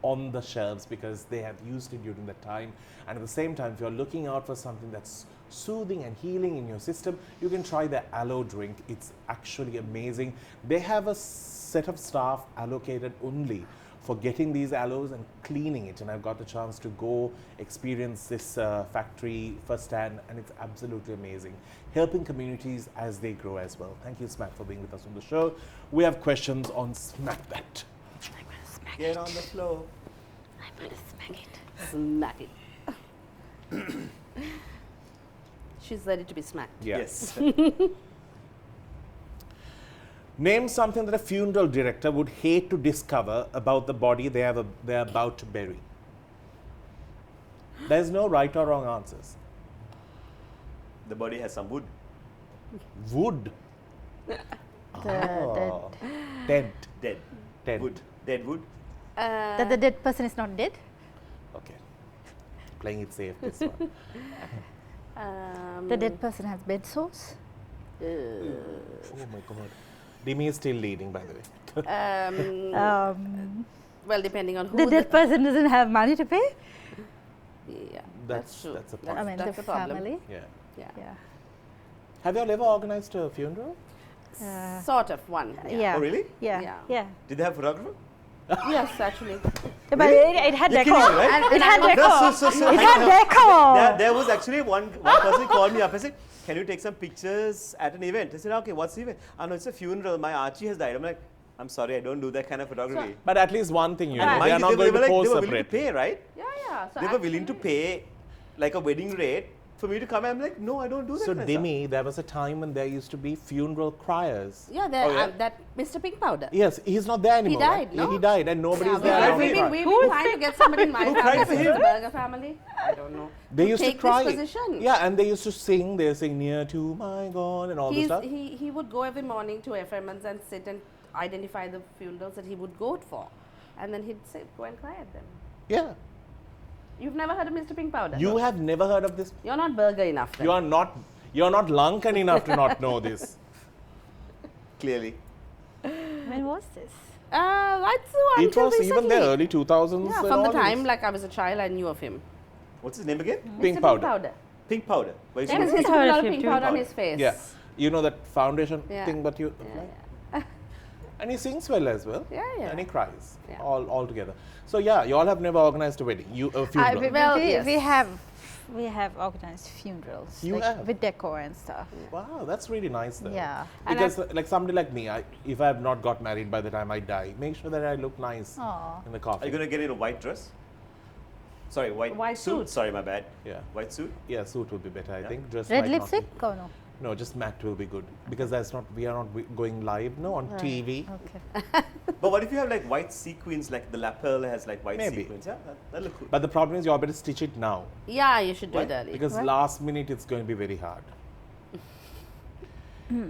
Speaker 1: on the shelves because they have used it during that time. And at the same time, if you're looking out for something that's soothing and healing in your system, you can try their aloe drink. It's actually amazing. They have a set of staff allocated only for getting these aloes and cleaning it, and I've got the chance to go experience this factory firsthand, and it's absolutely amazing, helping communities as they grow as well. Thank you, Smack, for being with us on the show. We have questions on Smack That.
Speaker 4: Get on the floor.
Speaker 3: Smack it. She's ready to be smacked.
Speaker 4: Yes.
Speaker 1: Name something that a funeral director would hate to discover about the body they're about to bury. There's no right or wrong answers.
Speaker 4: The body has some wood.
Speaker 1: Wood. Oh. Dead.
Speaker 4: Dead.
Speaker 1: Dead.
Speaker 4: Wood. Dead wood.
Speaker 2: That the dead person is not dead?
Speaker 1: Okay. Playing it safe this one.
Speaker 2: The dead person has bed sores?
Speaker 1: Oh my God. Dimi is still leading, by the way.
Speaker 3: Well, depending on who
Speaker 2: The dead person doesn't have money to pay?
Speaker 3: yeah,
Speaker 1: That's
Speaker 3: true.
Speaker 1: a
Speaker 2: I
Speaker 1: problem.
Speaker 2: mean,
Speaker 3: That's
Speaker 2: the
Speaker 3: the problem.
Speaker 2: family.
Speaker 1: Yeah.
Speaker 3: Yeah.
Speaker 2: Yeah.
Speaker 1: Have you all ever organized a funeral?
Speaker 2: Uh,
Speaker 3: Sort of one.
Speaker 2: yeah.
Speaker 4: Oh, really?
Speaker 2: Yeah.
Speaker 3: Yeah.
Speaker 2: Yeah.
Speaker 4: Did they have photographer?
Speaker 3: Yes, actually.
Speaker 2: Yeah, but it had
Speaker 4: You're
Speaker 2: decor.
Speaker 4: kidding, right?
Speaker 2: It had
Speaker 4: No,
Speaker 2: decor.
Speaker 4: so
Speaker 2: It
Speaker 4: hang
Speaker 2: had
Speaker 4: on.
Speaker 2: decor.
Speaker 4: There was actually one person called me up and said, can you take some pictures at an event? I said, okay, what's the event? Oh, no, it's a funeral. My Archie has died. I'm like, I'm sorry, I don't do that kind of photography.
Speaker 1: But at least one thing you know,
Speaker 4: And
Speaker 1: they are
Speaker 4: mind you,
Speaker 1: not going to
Speaker 4: they
Speaker 1: pose
Speaker 4: were willing to
Speaker 1: separately.
Speaker 4: pay, right?
Speaker 3: Yeah. So
Speaker 4: They were willing to pay like a wedding rate for me to come. I'm like, no, I don't do that
Speaker 1: So
Speaker 4: kind of stuff.
Speaker 1: Dimi, there was a time when there used to be funeral criers.
Speaker 3: Yeah,
Speaker 4: Oh, yeah?
Speaker 3: that Mr. Pink Powder.
Speaker 1: Yes, he's not there anymore.
Speaker 3: died,
Speaker 1: right?
Speaker 3: no?
Speaker 1: He died, and nobody is
Speaker 3: Yeah,
Speaker 1: there.
Speaker 3: we've
Speaker 1: around
Speaker 3: been
Speaker 1: to cry.
Speaker 3: trying to get somebody in my
Speaker 4: Who
Speaker 3: family,
Speaker 4: cried for
Speaker 3: since
Speaker 4: him?
Speaker 3: the Burger family. I don't know.
Speaker 1: They
Speaker 3: To
Speaker 1: used to
Speaker 3: take
Speaker 1: cry.
Speaker 3: this position.
Speaker 1: Yeah, and they used to sing. They sing "Near to My God" and all this stuff.
Speaker 3: He would go every morning to FMNs and sit and identify the funerals that he would go for, and then he'd sit, go and cry at them.
Speaker 1: Yeah.
Speaker 3: You've never heard of Mr. Pink Powder?
Speaker 1: You have never heard of this?
Speaker 3: You're not burger enough. Then.
Speaker 1: You're not Lankan enough to not know this.
Speaker 4: Clearly.
Speaker 2: When was this?
Speaker 3: That's
Speaker 1: It
Speaker 3: until
Speaker 1: was even
Speaker 3: recently.
Speaker 1: the early 2000s.
Speaker 3: Yeah,
Speaker 1: and
Speaker 3: from the
Speaker 1: all this.
Speaker 3: time like I was a child, I knew of him.
Speaker 4: What's his name again?
Speaker 1: Pink
Speaker 3: Mr.
Speaker 1: powder.
Speaker 4: Pink powder. Where is
Speaker 3: Yeah,
Speaker 4: he
Speaker 3: because
Speaker 4: from?
Speaker 3: he used to put a lot of pink powder on his face.
Speaker 1: Yeah. You know that foundation
Speaker 3: Yeah.
Speaker 1: thing, but you.
Speaker 3: Yeah.
Speaker 1: And he sings well as well.
Speaker 3: Yeah.
Speaker 1: And he cries.
Speaker 3: Yeah.
Speaker 1: All together. So yeah, you all have never organized a wedding. A funeral.
Speaker 3: Well,
Speaker 2: we
Speaker 3: yes.
Speaker 2: we have organized funerals.
Speaker 1: You
Speaker 2: like,
Speaker 1: have?
Speaker 2: with decor and stuff.
Speaker 1: Wow, that's really nice though.
Speaker 2: Yeah.
Speaker 3: And
Speaker 1: Because like somebody like me, if I have not got married by the time I die, make sure that I look nice
Speaker 2: Aw.
Speaker 1: in the
Speaker 4: Are you
Speaker 1: coffin.
Speaker 4: going to get in a white dress? Sorry, white
Speaker 3: suit.
Speaker 4: Sorry, my bad.
Speaker 1: Yeah.
Speaker 4: White suit?
Speaker 1: Yeah, suit will be better, I think. Dress
Speaker 2: Red
Speaker 1: might not
Speaker 2: lipstick?
Speaker 1: be.
Speaker 2: Oh no.
Speaker 1: No, just matte will be good because we are not going live, no, on TV.
Speaker 2: Okay.
Speaker 4: But what if you have like white sequins, like the lapel has like white
Speaker 1: Maybe.
Speaker 4: sequins? Yeah, that'll look cool.
Speaker 1: But the problem is you all better stitch it now
Speaker 3: Yeah, you should do
Speaker 4: Why?
Speaker 3: it early.
Speaker 1: because last minute it's going to be very hard.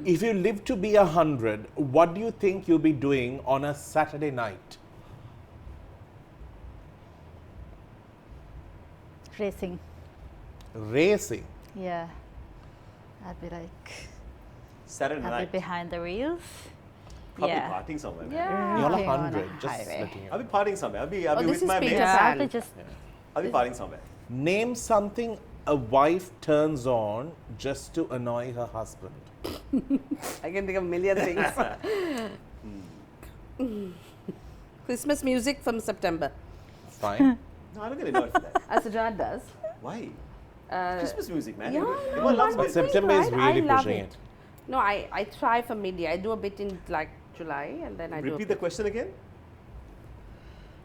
Speaker 1: If you live to be 100, what do you think you'll be doing on a Saturday night?
Speaker 2: Racing.
Speaker 1: Racing.
Speaker 2: Yeah. I'd be like,
Speaker 4: Saturday
Speaker 2: I'd
Speaker 4: night.
Speaker 2: be behind the wheels.
Speaker 4: Probably
Speaker 2: Yeah.
Speaker 4: partying somewhere. Man.
Speaker 3: Yeah.
Speaker 1: You're
Speaker 2: Walking on a
Speaker 1: 100, just
Speaker 2: highway.
Speaker 1: letting you
Speaker 4: I'll
Speaker 1: know.
Speaker 4: be partying somewhere. I'll be
Speaker 3: Oh,
Speaker 4: with
Speaker 3: this is
Speaker 4: my
Speaker 3: Peter
Speaker 4: mates.
Speaker 2: Yeah,
Speaker 3: Pan.
Speaker 2: I'd be just
Speaker 4: I'll be partying somewhere.
Speaker 1: Name something a wife turns on just to annoy her husband.
Speaker 3: I can think of a million things. Christmas music from September,
Speaker 1: Fine.
Speaker 4: No, I don't get annoyed for that.
Speaker 3: as Sajad does.
Speaker 4: Why?
Speaker 3: Uh,
Speaker 4: Christmas music, man.
Speaker 3: yeah,
Speaker 4: Everyone loves
Speaker 1: But
Speaker 4: it.
Speaker 1: September is
Speaker 3: right? I
Speaker 1: really
Speaker 3: love
Speaker 1: pushing
Speaker 3: it.
Speaker 1: it.
Speaker 3: No, I try for media. I do a bit in like July and then I do a
Speaker 4: Repeat the
Speaker 3: bit.
Speaker 4: question again.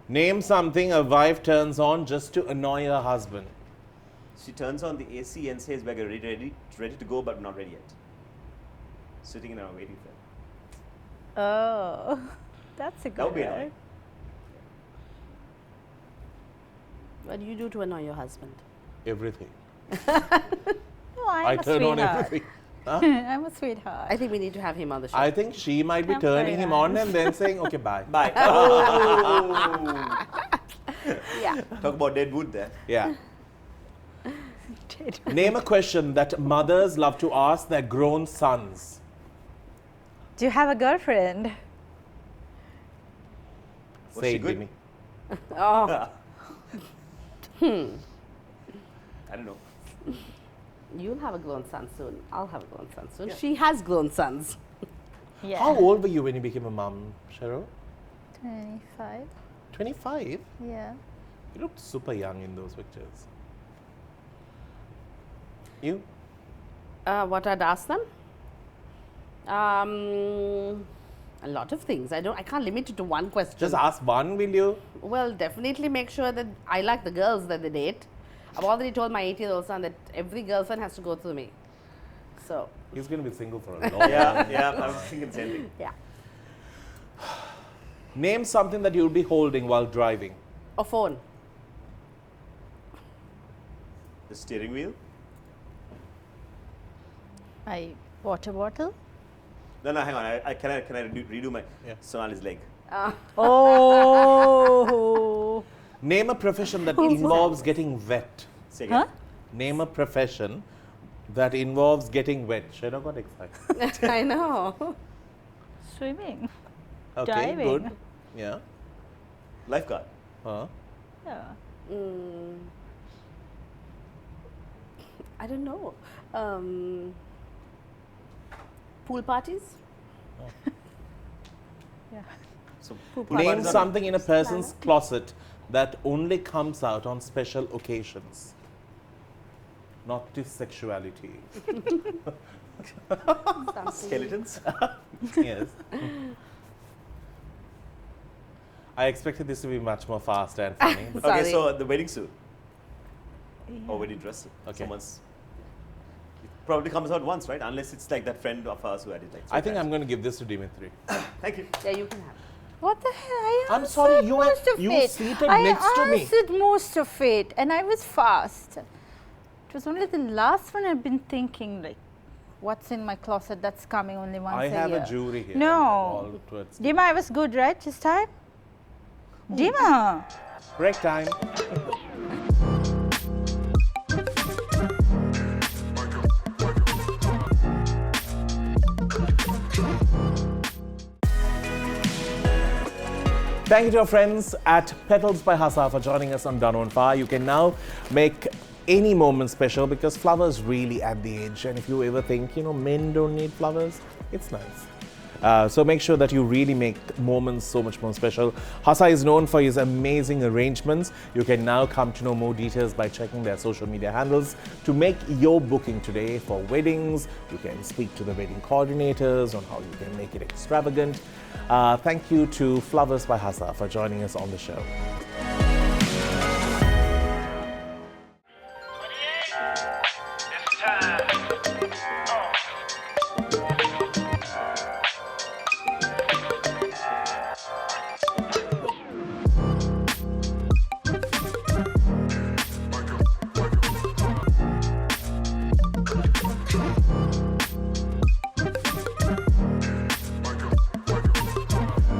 Speaker 1: Name something a wife turns on just to annoy her husband.
Speaker 4: She turns on the AC and says, we're ready to go, but not ready yet. Sitting in our waiting for it.
Speaker 2: oh, that's a good
Speaker 4: That would be
Speaker 2: one.
Speaker 4: annoying.
Speaker 3: What do you do to annoy your husband?
Speaker 1: Everything.
Speaker 2: No, I'm
Speaker 1: I
Speaker 2: a
Speaker 1: turn on
Speaker 2: sweetheart.
Speaker 1: everything. Huh?
Speaker 2: I'm a sweetheart.
Speaker 3: I think we need to have him on the show.
Speaker 1: I think she might be
Speaker 2: I'm
Speaker 1: turning
Speaker 2: very
Speaker 1: him on
Speaker 2: nice.
Speaker 1: and then saying, okay, bye.
Speaker 4: Bye. Oh.
Speaker 3: yeah.
Speaker 4: Talk about dead wood there.
Speaker 1: Yeah. Name a question that mothers love to ask their grown sons.
Speaker 2: Do you have a girlfriend?
Speaker 4: Was
Speaker 1: Say
Speaker 4: she
Speaker 1: it,
Speaker 4: good?
Speaker 1: Dimi.
Speaker 3: Oh,
Speaker 4: I don't know.
Speaker 3: you'll have a grown son soon. I'll have a grown son soon. She has grown sons.
Speaker 2: Yeah.
Speaker 1: How old were you when you became a mum, Shero?
Speaker 2: 25.
Speaker 1: 25?
Speaker 2: Yeah.
Speaker 1: You looked super young in those pictures. You?
Speaker 3: What I'd ask them? A lot of things. I can't limit it to one question.
Speaker 1: Just ask one, will you?
Speaker 3: Well, definitely make sure that I like the girls that they date. I've already told my 8-year-old son that every girlfriend has to go through me. So,
Speaker 1: He's going to be single for a long time.
Speaker 4: Yeah, I was thinking the same thing.
Speaker 3: yeah.
Speaker 1: Name something that you'll be holding while driving.
Speaker 3: A phone.
Speaker 4: The steering wheel?
Speaker 2: My water bottle.
Speaker 4: No, hang on. Can I redo my
Speaker 1: Yeah.
Speaker 4: Sonali's leg?
Speaker 2: Oh.
Speaker 1: Name a profession that involves getting wet.
Speaker 4: Say
Speaker 2: Huh?
Speaker 4: again.
Speaker 1: Name a profession that involves getting wet. Shero got excited.
Speaker 3: I know.
Speaker 2: Swimming.
Speaker 1: Okay,
Speaker 2: Diving.
Speaker 1: good. Yeah.
Speaker 4: Lifeguard.
Speaker 1: Huh?
Speaker 2: Yeah.
Speaker 3: I don't know. Pool parties?
Speaker 2: Yeah.
Speaker 4: So
Speaker 1: Name something in a person's closet that only comes out on special occasions. Not his sexuality.
Speaker 4: Skeletons.
Speaker 1: Yes. I expected this to be much more fast and funny. But
Speaker 4: Okay,
Speaker 3: Sorry.
Speaker 4: so the wedding suit or wedding dress.
Speaker 1: Okay.
Speaker 4: Someone's. It probably comes out once, right? Unless it's like that friend of ours who had it like.
Speaker 1: I think I'm going to give this to Dimitri.
Speaker 4: Thank you.
Speaker 3: Yeah, you can have it.
Speaker 2: What the hell? I
Speaker 1: I'm
Speaker 2: answered
Speaker 1: sorry, you were-
Speaker 2: most of
Speaker 1: you were
Speaker 2: it.
Speaker 1: seated next to me.
Speaker 2: I answered most of it, and I was fast. It was only the last one I've been thinking, like, what's in my closet that's coming only once
Speaker 1: I
Speaker 2: a
Speaker 1: have
Speaker 2: year.
Speaker 1: a jury here.
Speaker 2: No.
Speaker 1: All towards
Speaker 2: Dima, I was good, right, this time? Dima!
Speaker 1: break time. Thank you to our friends at Petals by Hasa for joining us on DANU on Fire. You can now make any moment special because flowers really add the edge. And if you ever think, men don't need flowers, it's nice. So make sure that you really make moments so much more special. Hasa is known for his amazing arrangements. You can now come to know more details by checking their social media handles. To make your booking today for weddings, you can speak to the wedding coordinators on how you can make it extravagant. Thank you to Flowers by Hasa for joining us on the show.
Speaker 6: It's time.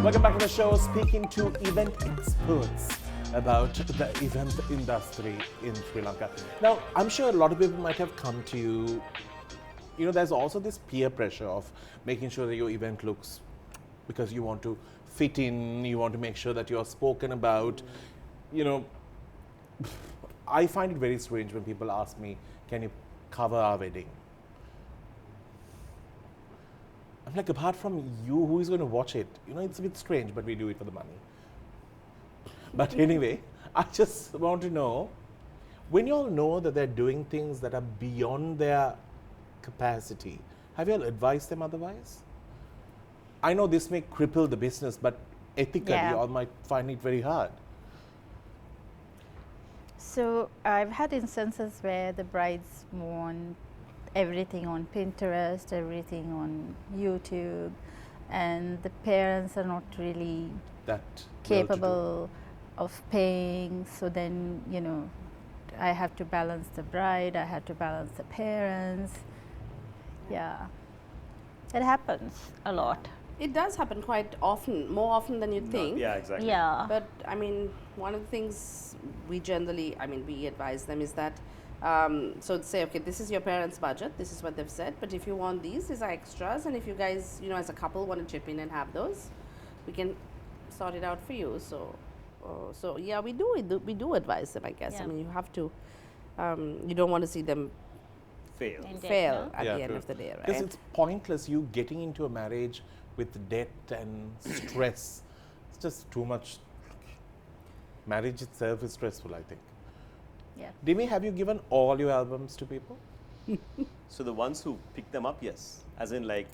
Speaker 1: Welcome back to the show, speaking to event experts about the event industry in Sri Lanka. Now, I'm sure a lot of people might have come to you. There's also this peer pressure of making sure that your event looks, because you want to fit in, you want to make sure that you're spoken about. I find it very strange when people ask me, can you cover our wedding? I'm like, apart from you, who is going to watch it? It's a bit strange, but we do it for the money. But anyway, I just want to know, when you all know that they're doing things that are beyond their capacity, have you all advised them otherwise? I know this may cripple the business, but ethically, you all might find it very hard.
Speaker 2: So I've had instances where the brides want everything on Pinterest, everything on YouTube, and the parents are not really
Speaker 1: That
Speaker 2: capable of paying. So then, I have to balance the bride, I have to balance the parents. Yeah, it happens a lot.
Speaker 3: It does happen quite often, more often than you think.
Speaker 4: Yeah, exactly.
Speaker 2: Yeah.
Speaker 3: But I mean, one of the things we generally, we advise them is that, so say, okay, this is your parents' budget, this is what they've said, but if you want these are extras, and if you guys, as a couple want to chip in and have those, we can sort it out for you. So yeah, we do advise them, I guess.
Speaker 2: Yeah.
Speaker 3: You have to, you don't want to see them
Speaker 4: Fail.
Speaker 3: fail at
Speaker 1: Yeah,
Speaker 3: the end
Speaker 1: true.
Speaker 3: of the day,
Speaker 1: Because
Speaker 3: right?
Speaker 1: it's pointless you getting into a marriage with debt and stress. It's just too much. Marriage itself is stressful, I think.
Speaker 2: Yeah.
Speaker 1: Dimi, have you given all your albums to people?
Speaker 4: So the ones who pick them up, yes. As in like,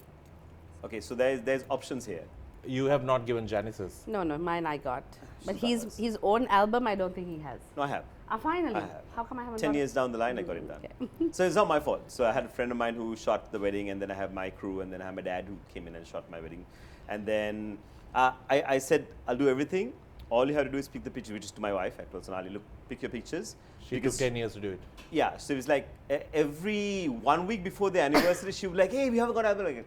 Speaker 4: okay, so there's options here.
Speaker 1: You have not given Janice's.
Speaker 3: No, mine I got. But
Speaker 4: Suda's.
Speaker 3: his own album, I don't think he has.
Speaker 4: No, I have.
Speaker 3: Finally.
Speaker 4: I have.
Speaker 3: How come I haven't
Speaker 4: 10
Speaker 3: got
Speaker 4: years down the line, I got it done.
Speaker 3: Okay.
Speaker 4: So it's not my fault. So I had a friend of mine who shot the wedding, and then I have my crew, and then I have my dad who came in and shot my wedding. And then I said, I'll do everything. All you have to do is pick the picture, which is to my wife. I told Sonali, look, pick your pictures.
Speaker 1: She took 10 years to do it.
Speaker 4: Yeah, so it was like every 1 week before the anniversary, she would be like, hey, we haven't got album. Like,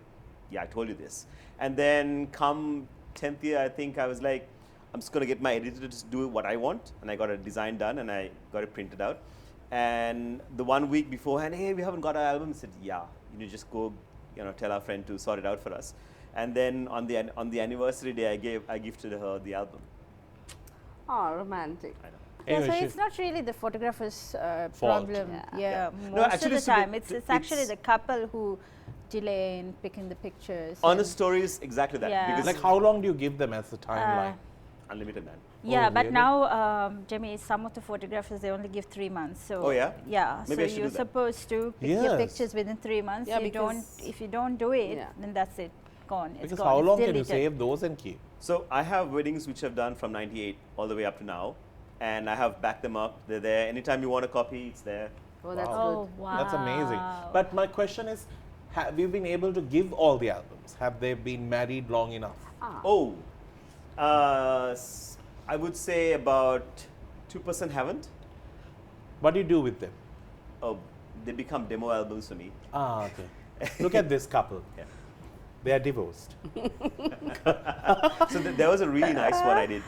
Speaker 4: yeah, I told you this. And then come 10th year, I think I was like, I'm just going to get my editor to just do what I want. And I got a design done and I got it printed out. And the 1 week beforehand, hey, we haven't got our album. I said, yeah, just go, tell our friend to sort it out for us. And then on the anniversary day, I gifted her the album.
Speaker 3: Oh, romantic.
Speaker 4: I know.
Speaker 1: Anyway,
Speaker 2: so
Speaker 1: she-
Speaker 2: it's not really the photographer's
Speaker 1: Fault.
Speaker 2: problem.
Speaker 3: Yeah.
Speaker 2: Yeah,
Speaker 4: No,
Speaker 2: most
Speaker 4: actually,
Speaker 2: of the
Speaker 4: it's a bit-
Speaker 2: time it's actually the couple who delay in picking the pictures.
Speaker 4: Honest
Speaker 2: and-
Speaker 4: stories, exactly that.
Speaker 2: Yeah.
Speaker 4: Because
Speaker 1: Like, how long do you give them as a timeline?
Speaker 4: unlimited, man.
Speaker 2: Yeah,
Speaker 1: Oh,
Speaker 2: but
Speaker 1: really?
Speaker 2: now, Jamie, some of the photographers, they only give 3 months. So
Speaker 4: Oh, yeah?
Speaker 2: Yeah,
Speaker 4: Maybe I
Speaker 2: so
Speaker 4: should
Speaker 2: you're
Speaker 4: do that.
Speaker 2: supposed to pick your
Speaker 1: Yes.
Speaker 2: pictures within 3 months.
Speaker 3: Yeah,
Speaker 2: you don't,
Speaker 3: because-
Speaker 2: if you don't do it,
Speaker 3: Yeah.
Speaker 2: then that's it, gone. It's
Speaker 1: Because
Speaker 2: gone.
Speaker 1: how
Speaker 2: it's
Speaker 1: long can you
Speaker 2: deleted.
Speaker 1: save those and keep?
Speaker 4: So I have weddings which I've done from 98 all the way up to now. And I have backed them up. They're there. Anytime you want a copy, it's there.
Speaker 3: Oh, that's
Speaker 2: Oh,
Speaker 3: good.
Speaker 2: wow.
Speaker 1: That's amazing. But my question is, have you been able to give all the albums? Have they been married long enough?
Speaker 4: Oh, I would say about 2% haven't.
Speaker 1: What do you do with them?
Speaker 4: Oh, they become demo albums for me.
Speaker 1: Ah, okay. Look at this couple.
Speaker 4: Yeah.
Speaker 1: They are divorced.
Speaker 4: So there was a really nice one I did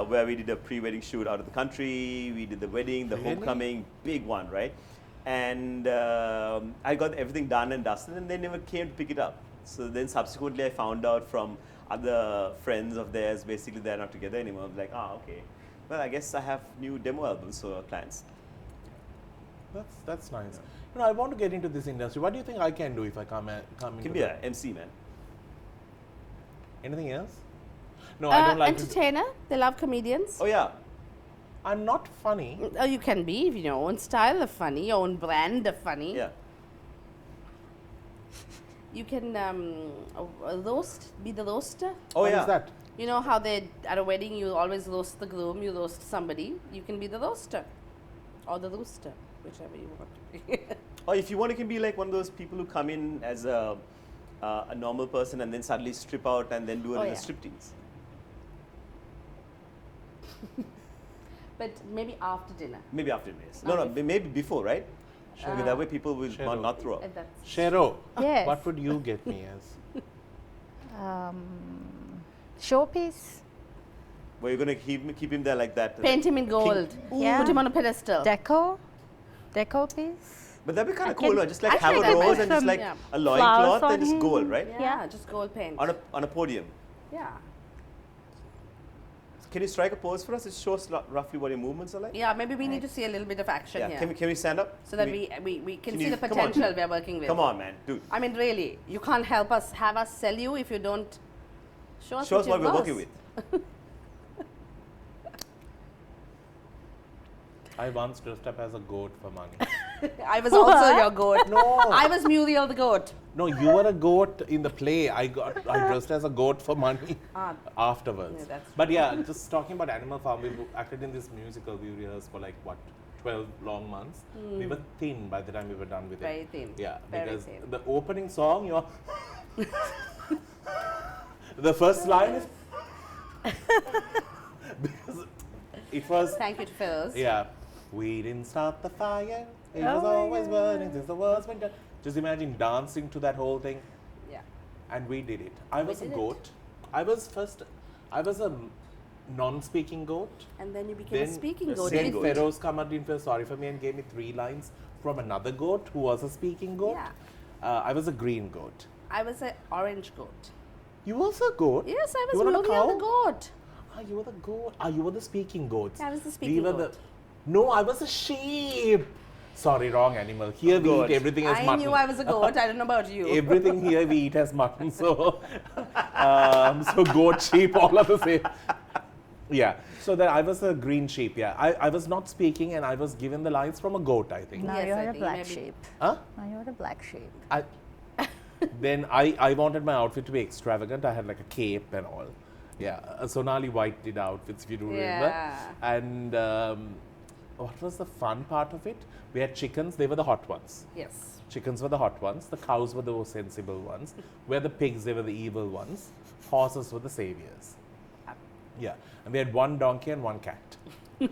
Speaker 4: where we did a pre-wedding shoot out of the country. We did the wedding, the
Speaker 1: Really?
Speaker 4: homecoming, big one, right? And I got everything done and dusted, and they never came to pick it up. So then subsequently I found out from other friends of theirs, basically they're not together anymore. I'm like, okay. Well, I guess I have new demo albums for clients.
Speaker 1: That's nice. You know, I want to get into this industry. What do you think I can do if I come
Speaker 4: Can
Speaker 1: into
Speaker 4: be
Speaker 1: the-
Speaker 4: a MC, man.
Speaker 1: Anything else? No, I don't like to.
Speaker 3: Entertainer. They love comedians.
Speaker 4: Oh yeah.
Speaker 1: I'm not funny.
Speaker 3: Oh, you can be if you know your own style of funny, your own brand of funny.
Speaker 4: Yeah.
Speaker 3: You can roast, be the roaster.
Speaker 4: Oh
Speaker 1: What
Speaker 4: yeah.
Speaker 1: is that?
Speaker 3: You know how they at a wedding you always roast the groom, you roast somebody. You can be the roaster or the rooster, whichever you want to be.
Speaker 4: Or if you want, you can be like one of those people who come in as a normal person and then suddenly strip out and then do a
Speaker 3: Oh,
Speaker 4: little
Speaker 3: yeah.
Speaker 4: striptease.
Speaker 3: But maybe after dinner.
Speaker 4: Maybe after this.
Speaker 3: Not
Speaker 4: No,
Speaker 3: before.
Speaker 4: maybe before, right? Maybe that way people will
Speaker 1: Shero.
Speaker 4: not throw up.
Speaker 3: If that's
Speaker 1: Shero,
Speaker 2: Yes.
Speaker 1: what would you get me as?
Speaker 2: Showpiece,
Speaker 4: Where you're going to keep him there like that.
Speaker 3: paint him in gold.
Speaker 2: Yeah.
Speaker 3: Put him on a pedestal.
Speaker 2: deco piece.
Speaker 4: But that'd be kind
Speaker 2: I
Speaker 4: of cool,
Speaker 2: can-
Speaker 4: no? Just like
Speaker 3: Actually,
Speaker 4: have a
Speaker 3: that
Speaker 4: rose
Speaker 3: might
Speaker 4: and just
Speaker 2: from-
Speaker 4: like
Speaker 3: yeah.
Speaker 4: a
Speaker 2: Flowers
Speaker 4: loincloth
Speaker 2: on
Speaker 4: and just
Speaker 2: him.
Speaker 4: gold, right?
Speaker 3: Yeah, just gold paint.
Speaker 4: On a podium.
Speaker 3: Yeah.
Speaker 4: Can you strike a pose for us? It shows roughly what your movements are like.
Speaker 3: Yeah, maybe we need to see a little bit of action
Speaker 4: Yeah.
Speaker 3: here.
Speaker 4: Can we stand up?
Speaker 3: So that we can
Speaker 4: can
Speaker 3: see
Speaker 4: you-
Speaker 3: the
Speaker 4: come on.
Speaker 3: potential we're working with.
Speaker 4: Come on, man, dude.
Speaker 3: I mean, really, you can't have us sell you if you don't show us
Speaker 4: Show us what
Speaker 3: you've
Speaker 4: we're
Speaker 3: got.
Speaker 4: working with.
Speaker 1: I once dressed up as a goat for money.
Speaker 3: I was also your goat.
Speaker 1: No.
Speaker 3: I was Muriel the goat.
Speaker 1: No, you were a goat in the play. I dressed as a goat for money
Speaker 3: Ah,
Speaker 1: afterwards.
Speaker 3: yeah, that's
Speaker 1: But yeah, just talking about Animal Farm, we acted in this musical. We rehearsed for like what, 12 long months. We were thin by the time we were done with
Speaker 3: Very
Speaker 1: it.
Speaker 3: thin.
Speaker 1: Yeah,
Speaker 3: Very
Speaker 1: because
Speaker 3: thin.
Speaker 1: the opening song, you're the first line is because it was
Speaker 3: Thank you to Phyllis.
Speaker 1: yeah. We didn't start the fire. It
Speaker 2: Oh
Speaker 1: was
Speaker 2: my
Speaker 1: always
Speaker 2: God.
Speaker 1: burning since the walls went down. Just imagine dancing to that whole thing.
Speaker 3: Yeah.
Speaker 1: And we did it. I was a
Speaker 3: did it.
Speaker 1: goat. I was a non-speaking goat.
Speaker 3: And then you became a speaking
Speaker 4: the
Speaker 3: goat.
Speaker 4: same
Speaker 1: Then
Speaker 4: goat.
Speaker 1: Feroz come and didn't feel sorry for me and gave me 3 lines from another goat who was a speaking goat.
Speaker 3: Yeah.
Speaker 1: I was a green goat.
Speaker 3: I was an orange goat.
Speaker 1: You was a goat?
Speaker 3: Yes, I
Speaker 1: You
Speaker 3: was
Speaker 1: were a
Speaker 3: Muriel the
Speaker 1: cow?
Speaker 3: goat.
Speaker 1: Ah, you were the goat. Ah, you were the speaking goats.
Speaker 3: I was the
Speaker 1: We
Speaker 3: speaking
Speaker 1: were
Speaker 3: goat.
Speaker 1: No, I was a sheep. Sorry, wrong animal. Here we
Speaker 4: Goat.
Speaker 1: eat everything as
Speaker 3: I
Speaker 1: mutton.
Speaker 3: knew I was a goat. I don't know about you.
Speaker 1: Everything here we eat as mutton. So, so goat, sheep, all are the same. Yeah. So then I was a green sheep. Yeah. I was not speaking, and I was given the lines from a goat, I think.
Speaker 2: Now
Speaker 3: Yes,
Speaker 2: you're
Speaker 3: I
Speaker 2: a
Speaker 3: think
Speaker 2: black
Speaker 3: maybe-
Speaker 2: sheep.
Speaker 1: Huh?
Speaker 2: Now you're a black sheep.
Speaker 1: Then I wanted my outfit to be extravagant. I had like a cape and all. Yeah. Sonali White did outfits, if you do remember.
Speaker 3: Yeah.
Speaker 1: And what was the fun part of it? We had chickens. They were the hot ones.
Speaker 3: Yes.
Speaker 1: Chickens were the hot ones. The cows were the more sensible ones. Where the pigs, they were the evil ones. Horses were the saviors. Yeah. And we had 1 donkey and 1 cat.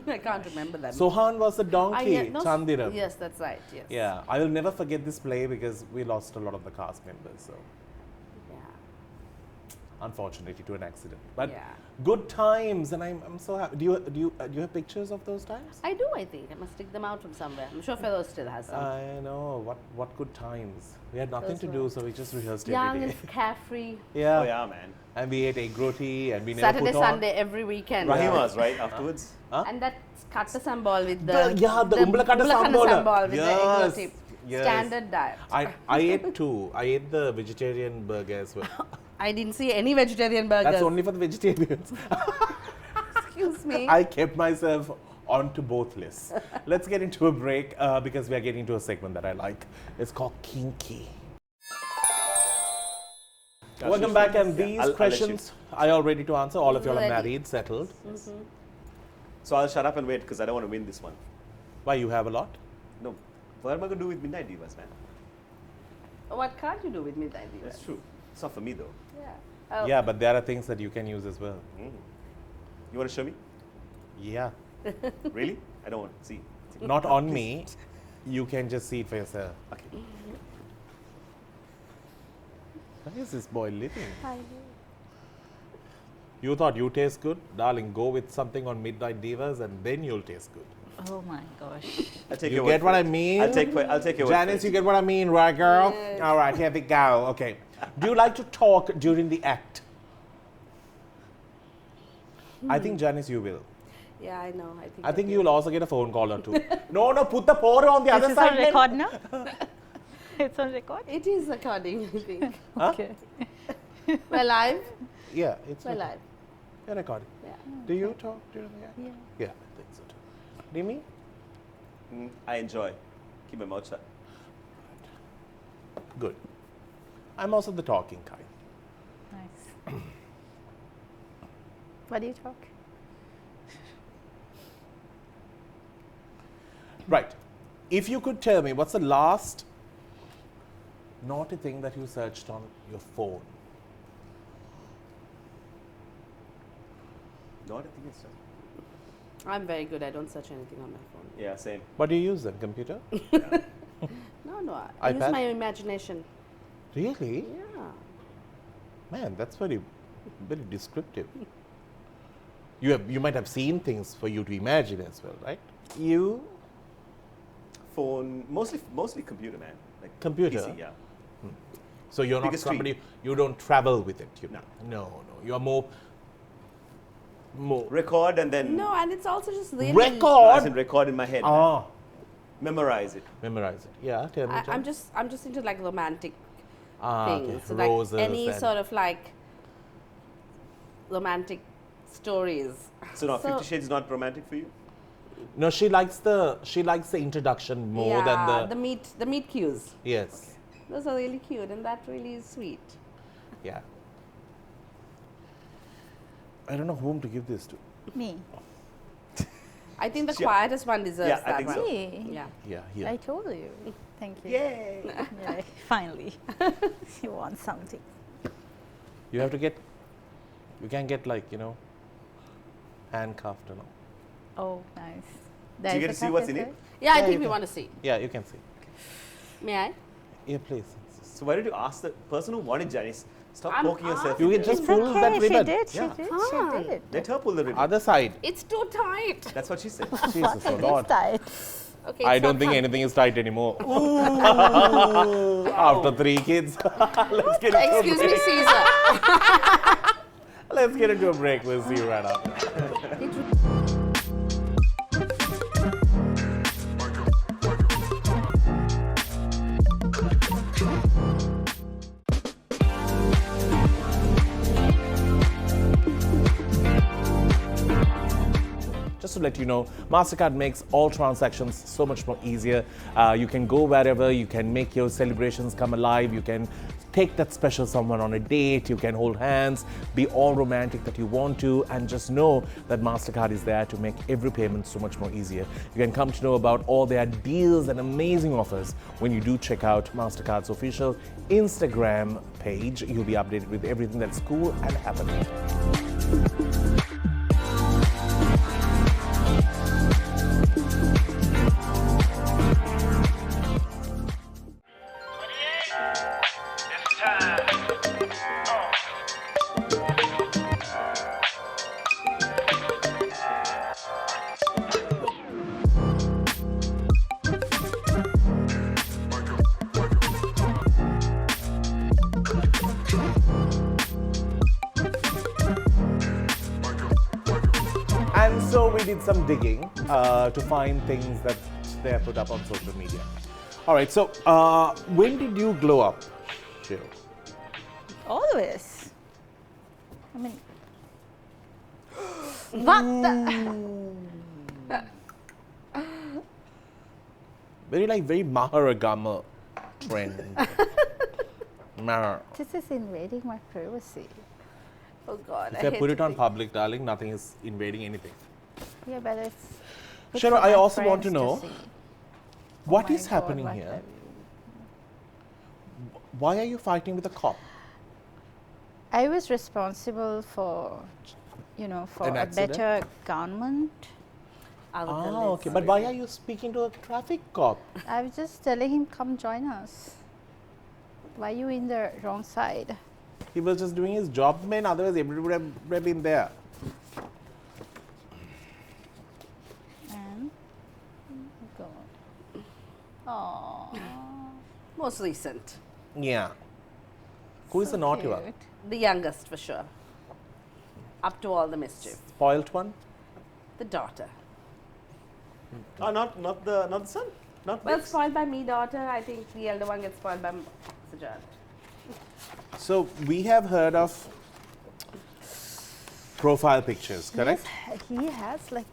Speaker 3: I can't remember that.
Speaker 1: Sohan was the donkey,
Speaker 3: no,
Speaker 1: Chandiram.
Speaker 3: Yes, that's right. Yes.
Speaker 1: Yeah. I will never forget this play because we lost a lot of the cast members. So,
Speaker 3: Yeah.
Speaker 1: unfortunately, to an accident. But
Speaker 3: Yeah.
Speaker 1: good times, and I'm so happy. Do you have pictures of those times?
Speaker 3: I do, I think. I must dig them out from somewhere. I'm sure Feroz still has some.
Speaker 1: I know. What good times. We had nothing
Speaker 3: Those
Speaker 1: to
Speaker 3: were
Speaker 1: do, so we just rehearsed
Speaker 3: Young
Speaker 1: every
Speaker 3: and
Speaker 1: day.
Speaker 3: carefree.
Speaker 1: Yeah.
Speaker 4: Oh yeah, man.
Speaker 1: And we ate egg roti, and we never
Speaker 3: Saturday,
Speaker 1: put on.
Speaker 3: Sunday, every weekend.
Speaker 4: Rahima's, right? Afterwards.
Speaker 1: Huh?
Speaker 3: And that katta sambal with the
Speaker 1: The umbalakata sambal.
Speaker 3: sambal with the egg
Speaker 1: Yes.
Speaker 3: roti.
Speaker 1: Yes.
Speaker 3: Standard diet.
Speaker 1: I ate two. I ate the vegetarian burger as well.
Speaker 3: I didn't see any vegetarian burgers.
Speaker 1: That's only for the vegetarians.
Speaker 3: Excuse me.
Speaker 1: I kept myself onto both lists. Let's get into a break because we are getting to a segment that I like. It's called Kinky. Welcome back, and these
Speaker 4: I'll let
Speaker 1: questions are you all ready to answer? All of you all are
Speaker 3: Ready.
Speaker 1: married, settled.
Speaker 4: So I'll shut up and wait because I don't want to win this one.
Speaker 1: Why, you have a lot?
Speaker 4: No. What am I going to do with Midnight Divas, man?
Speaker 3: What can't you do with Midnight Divas?
Speaker 4: That's true. It's not for me, though.
Speaker 3: Yeah. Oh.
Speaker 1: Yeah, but there are things that you can use as well.
Speaker 4: You want to show me?
Speaker 1: Yeah.
Speaker 4: Really? I don't want to see.
Speaker 1: Not on me. You can just see it for yourself.
Speaker 4: Okay.
Speaker 1: Where is this boy living? You thought you taste good? Darling, go with something on Midnight Divas and then you'll taste good.
Speaker 2: Oh my gosh.
Speaker 4: I'll take
Speaker 1: You
Speaker 4: your
Speaker 1: get
Speaker 4: word
Speaker 1: what
Speaker 4: for
Speaker 1: I
Speaker 4: it.
Speaker 1: mean?
Speaker 4: I'll take your word
Speaker 1: Janice,
Speaker 4: for
Speaker 1: you
Speaker 4: it.
Speaker 1: get what I mean, right, girl?
Speaker 3: Yes.
Speaker 1: All right, here we go. Okay. Do you like to talk during the act? I think, Janice, you will.
Speaker 3: Yeah, I know.
Speaker 1: I think you will also get a phone call or two. No, put the phone on the other
Speaker 2: This is
Speaker 1: side.
Speaker 2: on
Speaker 1: then.
Speaker 2: record now? It's on record?
Speaker 3: It is according, I think.
Speaker 1: Huh?
Speaker 2: Okay.
Speaker 3: We're live.
Speaker 1: Yeah, it's
Speaker 3: We're
Speaker 1: recorded.
Speaker 3: live.
Speaker 1: You're recording.
Speaker 3: Yeah.
Speaker 1: Do you talk during the act?
Speaker 2: Yeah.
Speaker 1: Yeah, I think so too. Dimi?
Speaker 4: I enjoy. Keep my mouth shut.
Speaker 1: Good. I'm also the talking kind.
Speaker 2: Nice. What do you talk?
Speaker 1: Right. If you could tell me, what's the last naughty thing that you searched on your phone?
Speaker 4: Not a thing is
Speaker 3: I'm very good. I don't search anything on my phone.
Speaker 4: Yeah, same.
Speaker 1: What do you use then? Computer?
Speaker 3: No. I use
Speaker 1: iPad?
Speaker 3: my imagination.
Speaker 1: Really?
Speaker 3: Yeah.
Speaker 1: Man, that's very descriptive. You might have seen things for you to imagine as well, right? You?
Speaker 4: Phone, mostly computer, man. Like
Speaker 1: Computer?
Speaker 4: PC, yeah.
Speaker 1: So you're not
Speaker 4: Biggest screen.
Speaker 1: somebody, you don't travel with it.
Speaker 4: No.
Speaker 1: No. You're more
Speaker 4: Record and then
Speaker 3: No, and it's also just really.
Speaker 4: as
Speaker 1: record.
Speaker 4: in record in my head. man.
Speaker 1: Ah,
Speaker 4: Memorize it.
Speaker 1: memorize it. Yeah, tell me.
Speaker 3: I'm just into like romantic
Speaker 1: okay.
Speaker 3: things. So
Speaker 1: Roses
Speaker 3: like any
Speaker 1: and-
Speaker 3: sort of like romantic stories.
Speaker 4: So now, 50 Shades is not romantic for you?
Speaker 1: No, she likes the introduction more than the
Speaker 3: the meet cues.
Speaker 1: yes.
Speaker 3: Those are really cute, and that really is sweet.
Speaker 1: Yeah. I don't know whom to give this to.
Speaker 2: Me.
Speaker 3: I think the
Speaker 4: Yeah.
Speaker 3: quietest one deserves
Speaker 4: Yeah, I
Speaker 3: that
Speaker 4: think
Speaker 3: one.
Speaker 4: so.
Speaker 2: Me.
Speaker 3: Yeah.
Speaker 1: Yeah, here.
Speaker 2: I told you. Thank you.
Speaker 4: Yay!
Speaker 2: Yeah, finally. You want something.
Speaker 1: You have to get. You can get like handcuffed and all.
Speaker 2: Oh, nice.
Speaker 4: Do you get to see what's in it?
Speaker 3: Yeah, I
Speaker 1: Yeah,
Speaker 3: think
Speaker 1: you
Speaker 3: we
Speaker 1: can-
Speaker 3: want to see.
Speaker 1: Yeah, you can see.
Speaker 3: May I?
Speaker 1: Yeah, please.
Speaker 4: So why did you ask the person who wanted Janice? Stop
Speaker 3: I'm
Speaker 4: poking yourself.
Speaker 1: You
Speaker 4: in
Speaker 1: can
Speaker 4: there.
Speaker 1: just pull that
Speaker 2: She
Speaker 1: ribbon.
Speaker 2: did. She
Speaker 4: Yeah.
Speaker 2: did.
Speaker 3: Fine.
Speaker 2: She did.
Speaker 4: Let her pull the ribbon.
Speaker 1: Other side.
Speaker 3: It's too tight.
Speaker 4: That's what she said.
Speaker 1: Jesus, oh
Speaker 2: It's
Speaker 1: Lord.
Speaker 2: tight.
Speaker 3: Okay.
Speaker 1: I
Speaker 3: it's
Speaker 1: don't
Speaker 3: not
Speaker 1: think
Speaker 3: fun.
Speaker 1: anything is tight anymore. After 3 kids. Let's get into a
Speaker 3: Excuse me,
Speaker 1: break.
Speaker 3: Caesar.
Speaker 1: Let's get into a break. We'll see you right after. Just to let you know, MasterCard makes all transactions so much more easier. You can go wherever, you can make your celebrations come alive, you can take that special someone on a date, you can hold hands, be all romantic that you want to, and just know that MasterCard is there to make every payment so much more easier. You can come to know about all their deals and amazing offers when you do check out MasterCard's official Instagram page. You'll be updated with everything that's cool and happening.
Speaker 6: It's time.
Speaker 1: And so we did some digging to find things that they have put up on social media. All right, so when did you glow up, Shero?
Speaker 2: Always. I mean, what the?
Speaker 1: Very Maharagama trend.
Speaker 2: This is invading my privacy.
Speaker 3: Oh God,
Speaker 1: If I put it on public, darling, nothing is invading anything.
Speaker 2: Yeah, but it's. good
Speaker 1: Shero,
Speaker 2: for
Speaker 1: I
Speaker 2: my
Speaker 1: also want to
Speaker 2: friends
Speaker 1: know
Speaker 2: see.
Speaker 1: what
Speaker 2: Oh
Speaker 1: is
Speaker 2: my
Speaker 1: happening
Speaker 2: God, what
Speaker 1: here.
Speaker 2: have
Speaker 1: Why are you fighting with a cop?
Speaker 2: I was responsible for, for
Speaker 1: An
Speaker 2: a
Speaker 1: accident?
Speaker 2: better government.
Speaker 1: Okay. But why are you speaking to a traffic cop?
Speaker 2: I was just telling him, come join us. Why are you in the wrong side?
Speaker 1: He was just doing his job, man. Otherwise, everybody would have been there.
Speaker 2: And, oh God. Aww.
Speaker 3: Most recent.
Speaker 1: Yeah. Who is the naughty one?
Speaker 2: Cute.
Speaker 3: The youngest for sure. Up to all the mischief.
Speaker 1: Spoilt one?
Speaker 3: The daughter.
Speaker 4: Oh, not the son. Not
Speaker 3: Well,
Speaker 4: Mix.
Speaker 3: spoiled by me, daughter. I think the elder one gets spoiled by Sajad.
Speaker 1: So, we have heard of profile pictures, correct?
Speaker 2: Yes, he has like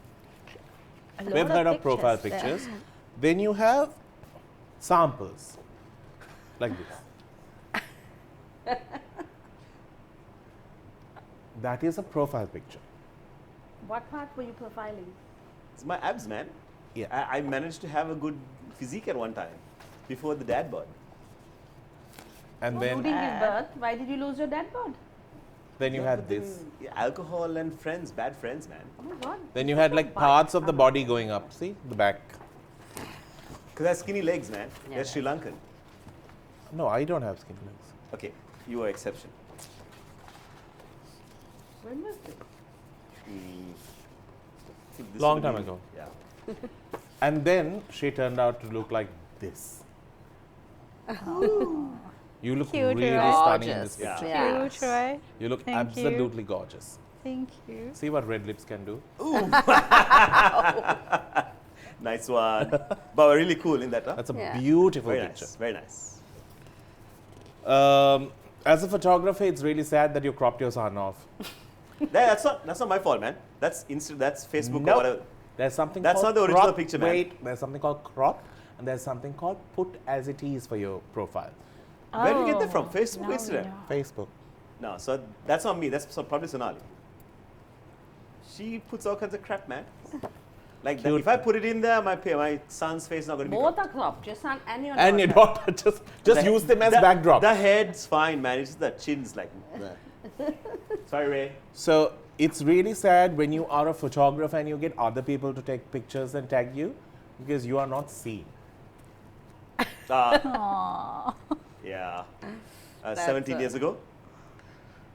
Speaker 2: a lot
Speaker 1: We've heard of profile
Speaker 2: there.
Speaker 1: pictures. Then you have samples, like this. That is a profile picture.
Speaker 3: What part were you profiling?
Speaker 4: It's my abs, man.
Speaker 1: Yeah.
Speaker 4: I managed to have a good physique at one time before the dad bod.
Speaker 1: And
Speaker 3: Who
Speaker 1: then,
Speaker 3: didn't give birth? Why did you lose your dad bod?
Speaker 1: then you had this.
Speaker 4: Yeah, alcohol and friends, bad friends, man.
Speaker 3: Oh my God.
Speaker 1: Then you had like parts of the body going up. See the back.
Speaker 4: Because I have skinny legs, man.
Speaker 3: Yeah,
Speaker 4: They're Sri Lankan.
Speaker 1: No, I don't have skin legs.
Speaker 4: Okay, you are exception.
Speaker 3: When was this?
Speaker 4: I think this
Speaker 1: Long
Speaker 4: would
Speaker 1: time
Speaker 4: be-
Speaker 1: ago.
Speaker 4: Yeah.
Speaker 1: And then she turned out to look like this. You look
Speaker 2: Cute,
Speaker 1: really
Speaker 2: right?
Speaker 1: stunning in this
Speaker 3: Gorgeous.
Speaker 1: picture.
Speaker 3: Yeah.
Speaker 2: Cute, right?
Speaker 1: You look
Speaker 2: Thank you.
Speaker 1: absolutely gorgeous.
Speaker 2: Thank you.
Speaker 1: See what red lips can do?
Speaker 4: Nice one. But really cool in that, huh?
Speaker 1: That's a
Speaker 3: Yeah.
Speaker 1: beautiful
Speaker 4: Very
Speaker 1: picture.
Speaker 4: nice. Very nice.
Speaker 1: As a photographer, it's really sad that you cropped your son off.
Speaker 4: That's not my fault, man. That's that's Facebook
Speaker 1: Nope.
Speaker 4: or whatever.
Speaker 1: There's something
Speaker 4: That's
Speaker 1: called
Speaker 4: not the original
Speaker 1: crop.
Speaker 4: picture, man.
Speaker 1: Wait, there's something called crop, and there's something called put as it is for your profile.
Speaker 4: Where do you get that from?
Speaker 2: Oh,
Speaker 4: Facebook,
Speaker 2: now we
Speaker 4: Instagram?
Speaker 2: know.
Speaker 1: Facebook.
Speaker 4: No, so that's not me. That's probably Sonali. She puts all kinds of crap, man. Like that.
Speaker 1: Cute.
Speaker 4: If I put it in there, my son's face is not going to be.
Speaker 3: Both
Speaker 4: cropped.
Speaker 3: are cropped. Your son and your
Speaker 1: And your
Speaker 3: daughter.
Speaker 1: daughter, just
Speaker 4: The-
Speaker 1: use them as
Speaker 4: the-
Speaker 1: backdrop.
Speaker 4: The head's fine, man. It's just the chin's like. Sorry, Ray.
Speaker 1: So it's really sad when you are a photographer and you get other people to take pictures and tag you because you are not seen.
Speaker 2: Aww.
Speaker 4: Yeah.
Speaker 3: That's
Speaker 4: 17 years ago.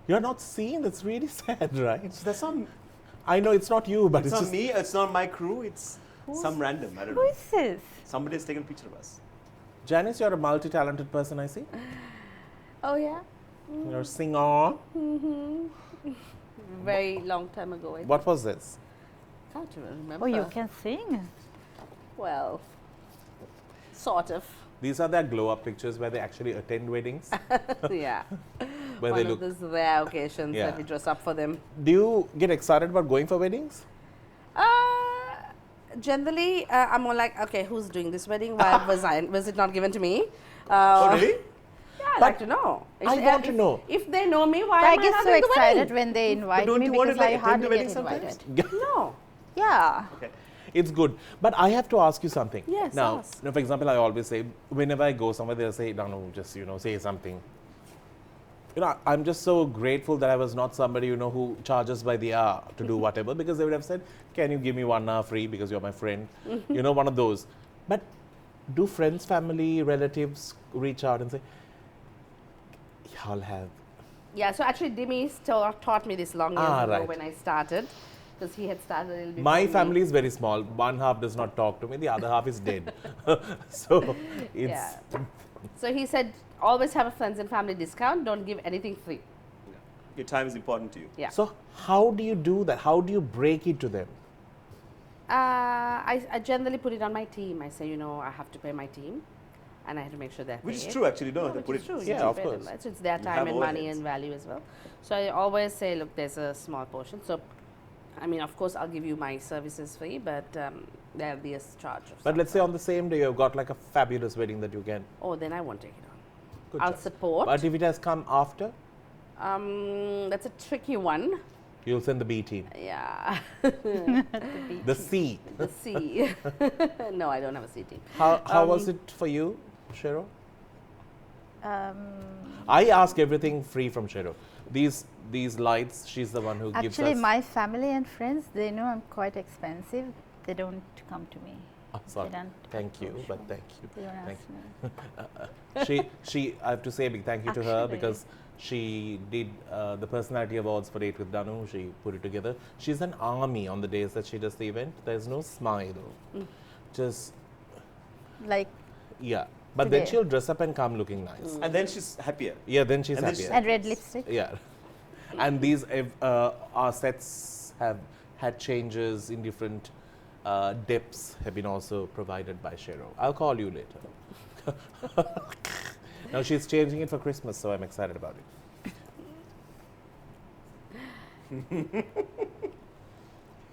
Speaker 1: You're not seen. That's really sad, right?
Speaker 4: So that's not.
Speaker 1: I know it's not you, but
Speaker 4: It's
Speaker 1: it's
Speaker 4: not
Speaker 1: just
Speaker 4: me. It's not my crew. It's some random. I don't
Speaker 2: Who
Speaker 4: know.
Speaker 2: is this?
Speaker 4: Somebody has taken a picture of us.
Speaker 1: Janice. You're a multi-talented person. I see.
Speaker 3: Oh yeah.
Speaker 1: You're a singer.
Speaker 3: Very long time ago. I
Speaker 1: What was this?
Speaker 3: can't even remember.
Speaker 2: Oh, you can sing.
Speaker 3: Well, sort of.
Speaker 1: These are their glow-up pictures where they actually attend weddings,
Speaker 3: Yeah.
Speaker 1: where
Speaker 3: One
Speaker 1: they
Speaker 3: of
Speaker 1: look.
Speaker 3: those rare occasions
Speaker 1: Yeah.
Speaker 3: that we dress up for them.
Speaker 1: Do you get excited about going for weddings?
Speaker 3: Generally, I'm more like, okay, who's doing this wedding? Why was it not given to me?
Speaker 4: Oh, really?
Speaker 3: Yeah, I'd
Speaker 1: But
Speaker 3: like to know.
Speaker 1: I want to know.
Speaker 3: If they know me, why
Speaker 2: But I
Speaker 3: am I
Speaker 2: get
Speaker 3: not
Speaker 2: so
Speaker 3: doing the
Speaker 2: excited
Speaker 3: wedding?
Speaker 2: when they invite
Speaker 4: don't
Speaker 2: me
Speaker 4: you want to,
Speaker 2: because I
Speaker 4: like, attend the
Speaker 2: hardly
Speaker 4: wedding
Speaker 2: get
Speaker 4: sometimes?
Speaker 2: invited.
Speaker 3: No.
Speaker 2: Yeah.
Speaker 4: Okay.
Speaker 1: It's good. But I have to ask you something.
Speaker 3: Yes,
Speaker 1: Now,
Speaker 3: ask.
Speaker 1: for example, I always say, whenever I go somewhere, they'll say, "Danu, just, say something." I'm just so grateful that I was not somebody, who charges by the hour to do whatever, because they would have said, "Can you give me 1 hour free because you're my friend?" One of those. But do friends, family, relatives reach out and say, "Y'all have..."
Speaker 3: Yeah, so actually Dimi taught me this long years ago
Speaker 1: right.
Speaker 3: when I started, because he had started a little bit
Speaker 1: My
Speaker 3: before me.
Speaker 1: family is very small. One half does not talk to me. The other half is dead. So it's...
Speaker 3: Yeah. So he said, always have a friends and family discount. Don't give anything free.
Speaker 4: Your time is important to you.
Speaker 3: Yeah.
Speaker 1: So how do you do that? How do you break it to them?
Speaker 3: I generally put it on my team. I say, I have to pay my team. and I had to make sure they're
Speaker 4: Which is
Speaker 3: paid.
Speaker 4: true, actually. You don't have to
Speaker 3: Which
Speaker 4: put
Speaker 3: is
Speaker 4: it.
Speaker 3: true.
Speaker 1: Yeah,
Speaker 3: you
Speaker 1: of
Speaker 3: pay them,
Speaker 1: course.
Speaker 3: right? So it's their
Speaker 4: You
Speaker 3: time
Speaker 4: have
Speaker 3: and money
Speaker 4: overheads.
Speaker 3: and value as well. So I always say, look, there's a small portion. So, I mean, of course, I'll give you my services fee, but there'll be a charge. Of
Speaker 1: But
Speaker 3: some
Speaker 1: let's say
Speaker 3: sort.
Speaker 1: on the same day you've got like a fabulous wedding that you can.
Speaker 3: Oh, then I won't take it on.
Speaker 1: Good
Speaker 3: I'll
Speaker 1: job.
Speaker 3: support.
Speaker 1: But if it has come after,
Speaker 3: That's a tricky one.
Speaker 1: you'll send the B team.
Speaker 3: Yeah.
Speaker 1: The C.
Speaker 3: The C. No, I don't have a C team.
Speaker 1: How was it for you, Shero?
Speaker 2: Um,
Speaker 1: I ask everything free from Shero. These lights, she's the one who gives
Speaker 2: actually,
Speaker 1: us.
Speaker 2: my family and friends, they know I'm quite expensive. They don't come to me.
Speaker 1: Oh, sorry.
Speaker 2: They don't
Speaker 1: Thank you,
Speaker 2: approach
Speaker 1: but
Speaker 2: me.
Speaker 1: thank you.
Speaker 2: They don't
Speaker 1: Thank
Speaker 2: ask me.
Speaker 1: she I have to say a big thank you to her
Speaker 2: Actually.
Speaker 1: because she did the personality awards for Date with DANU. She put it together. She's an army on the days that she does the event. There's no smile. Just
Speaker 2: Like,
Speaker 1: yeah. But then
Speaker 2: Today.
Speaker 1: she'll dress up and come looking nice.
Speaker 4: And then she's happier.
Speaker 1: Yeah, then she's
Speaker 4: And then
Speaker 1: happier.
Speaker 4: she's-
Speaker 2: and red lipstick.
Speaker 1: Yeah. And these our sets have had changes in different depths have been also provided by Shero. I'll call you later. Now she's changing it for Christmas, so I'm excited about it.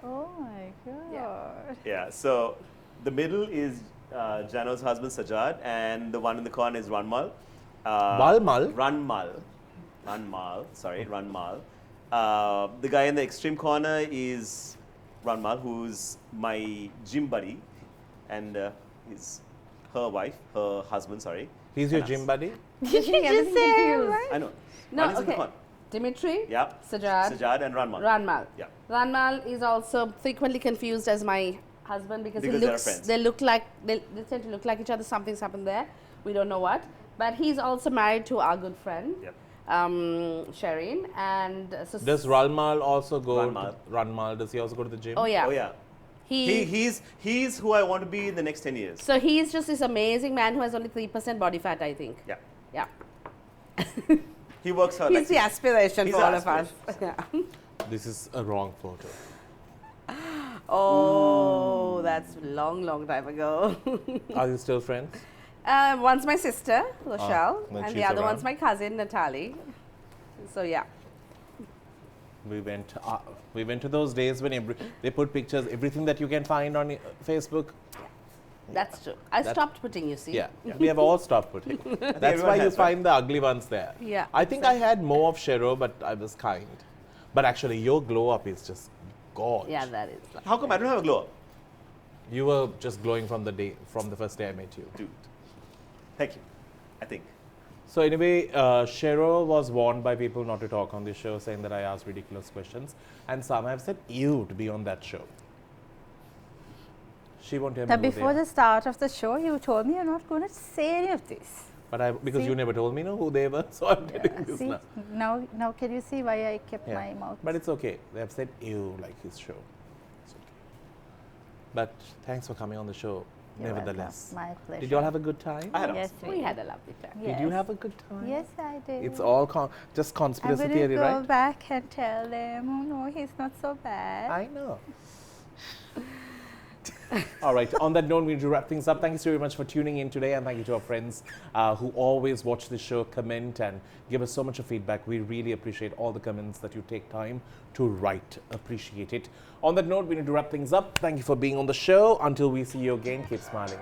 Speaker 2: Oh my god.
Speaker 4: Yeah, so the middle is Jano's husband Sajad, and the one in the corner is Ranmal.
Speaker 1: Walmal?
Speaker 4: Ranmal. The guy in the extreme corner is Ranmal, who's my gym buddy, and he's her husband, sorry.
Speaker 1: He's your
Speaker 4: and
Speaker 1: gym
Speaker 4: us.
Speaker 1: buddy?
Speaker 2: Did you just say right?
Speaker 4: I know.
Speaker 3: No,
Speaker 4: One is in the
Speaker 3: okay.
Speaker 4: corner.
Speaker 3: Dimitri,
Speaker 4: Yeah.
Speaker 3: Sajad,
Speaker 4: and Ranmal.
Speaker 3: Ranmal.
Speaker 4: Yeah.
Speaker 3: Ranmal is also frequently confused as my husband because
Speaker 4: Because they're friends.
Speaker 3: they tend to look like each other. Something's happened there. We don't know what. But he's also married to our good friend,
Speaker 4: Yep.
Speaker 3: Shireen, and so
Speaker 1: Does Ranmal also go
Speaker 4: Ranmal.
Speaker 1: to Ranmal? Does he also go to the gym?
Speaker 3: Oh yeah.
Speaker 4: Oh yeah. He's who I want to be in the next 10 years.
Speaker 3: So he's just this amazing man who has only 3% body fat, I think.
Speaker 4: Yeah.
Speaker 3: Yeah.
Speaker 4: He works hard.
Speaker 3: He's
Speaker 4: like
Speaker 3: the
Speaker 4: this.
Speaker 3: aspiration
Speaker 4: He's
Speaker 3: for
Speaker 4: the
Speaker 3: all of us.
Speaker 4: aspiration.
Speaker 3: Yeah.
Speaker 1: This is a wrong photo.
Speaker 3: Oh, that's long, long time ago.
Speaker 1: Are you still friends?
Speaker 3: One's my sister, Rochelle,
Speaker 1: then
Speaker 3: and
Speaker 1: she's
Speaker 3: the other
Speaker 1: around.
Speaker 3: one's my cousin, Natalie. So yeah.
Speaker 1: We went to those days when they put pictures, everything that you can find on Facebook.
Speaker 3: That's true. I stopped putting, you see.
Speaker 1: Yeah, we have all stopped putting. That's
Speaker 4: everyone
Speaker 1: why you
Speaker 4: has, right?
Speaker 1: find the ugly ones there.
Speaker 3: Yeah,
Speaker 1: I think I had more of Shero, but I was kind. But actually, your glow up is just gorgeous.
Speaker 3: Yeah, that is.
Speaker 4: How come I don't have a glow up?
Speaker 1: You were just glowing from the first day I met you.
Speaker 4: Dude. Thank you. I think.
Speaker 1: So anyway, Shero was warned by people not to talk on this show, saying that I asked ridiculous questions, and some have said you to be on that show. She won't tell me
Speaker 2: Now,
Speaker 1: who they
Speaker 2: before
Speaker 1: are.
Speaker 2: the start of the show, you told me you're not going to say any of this.
Speaker 1: But because
Speaker 2: See?
Speaker 1: you never told me who they were, so I'm telling this
Speaker 2: See,
Speaker 1: now.
Speaker 2: now can you see why I kept
Speaker 1: Yeah.
Speaker 2: my mouth?
Speaker 1: But it's okay. They have said you like his show. It's okay. But thanks for coming on the show,
Speaker 2: You're
Speaker 1: nevertheless.
Speaker 2: welcome. My pleasure.
Speaker 1: Did you all have a good time?
Speaker 4: I had a
Speaker 2: Yes,
Speaker 3: We had a lovely time.
Speaker 2: Yes.
Speaker 1: Did you have a good time?
Speaker 2: Yes, I did.
Speaker 1: It's all just
Speaker 2: I'm
Speaker 1: conspiracy
Speaker 2: going to
Speaker 1: theory,
Speaker 2: go
Speaker 1: right?
Speaker 2: back and tell them, oh no, he's not so bad.
Speaker 1: I know. All right, on that note, we need to wrap things up. Thank you so very much for tuning in today, and thank you to our friends who always watch the show, comment, and give us so much of feedback. We really appreciate all the comments that you take time to write. Appreciate it. On that note, we need to wrap things up. Thank you for being on the show. Until we see you again, keep smiling.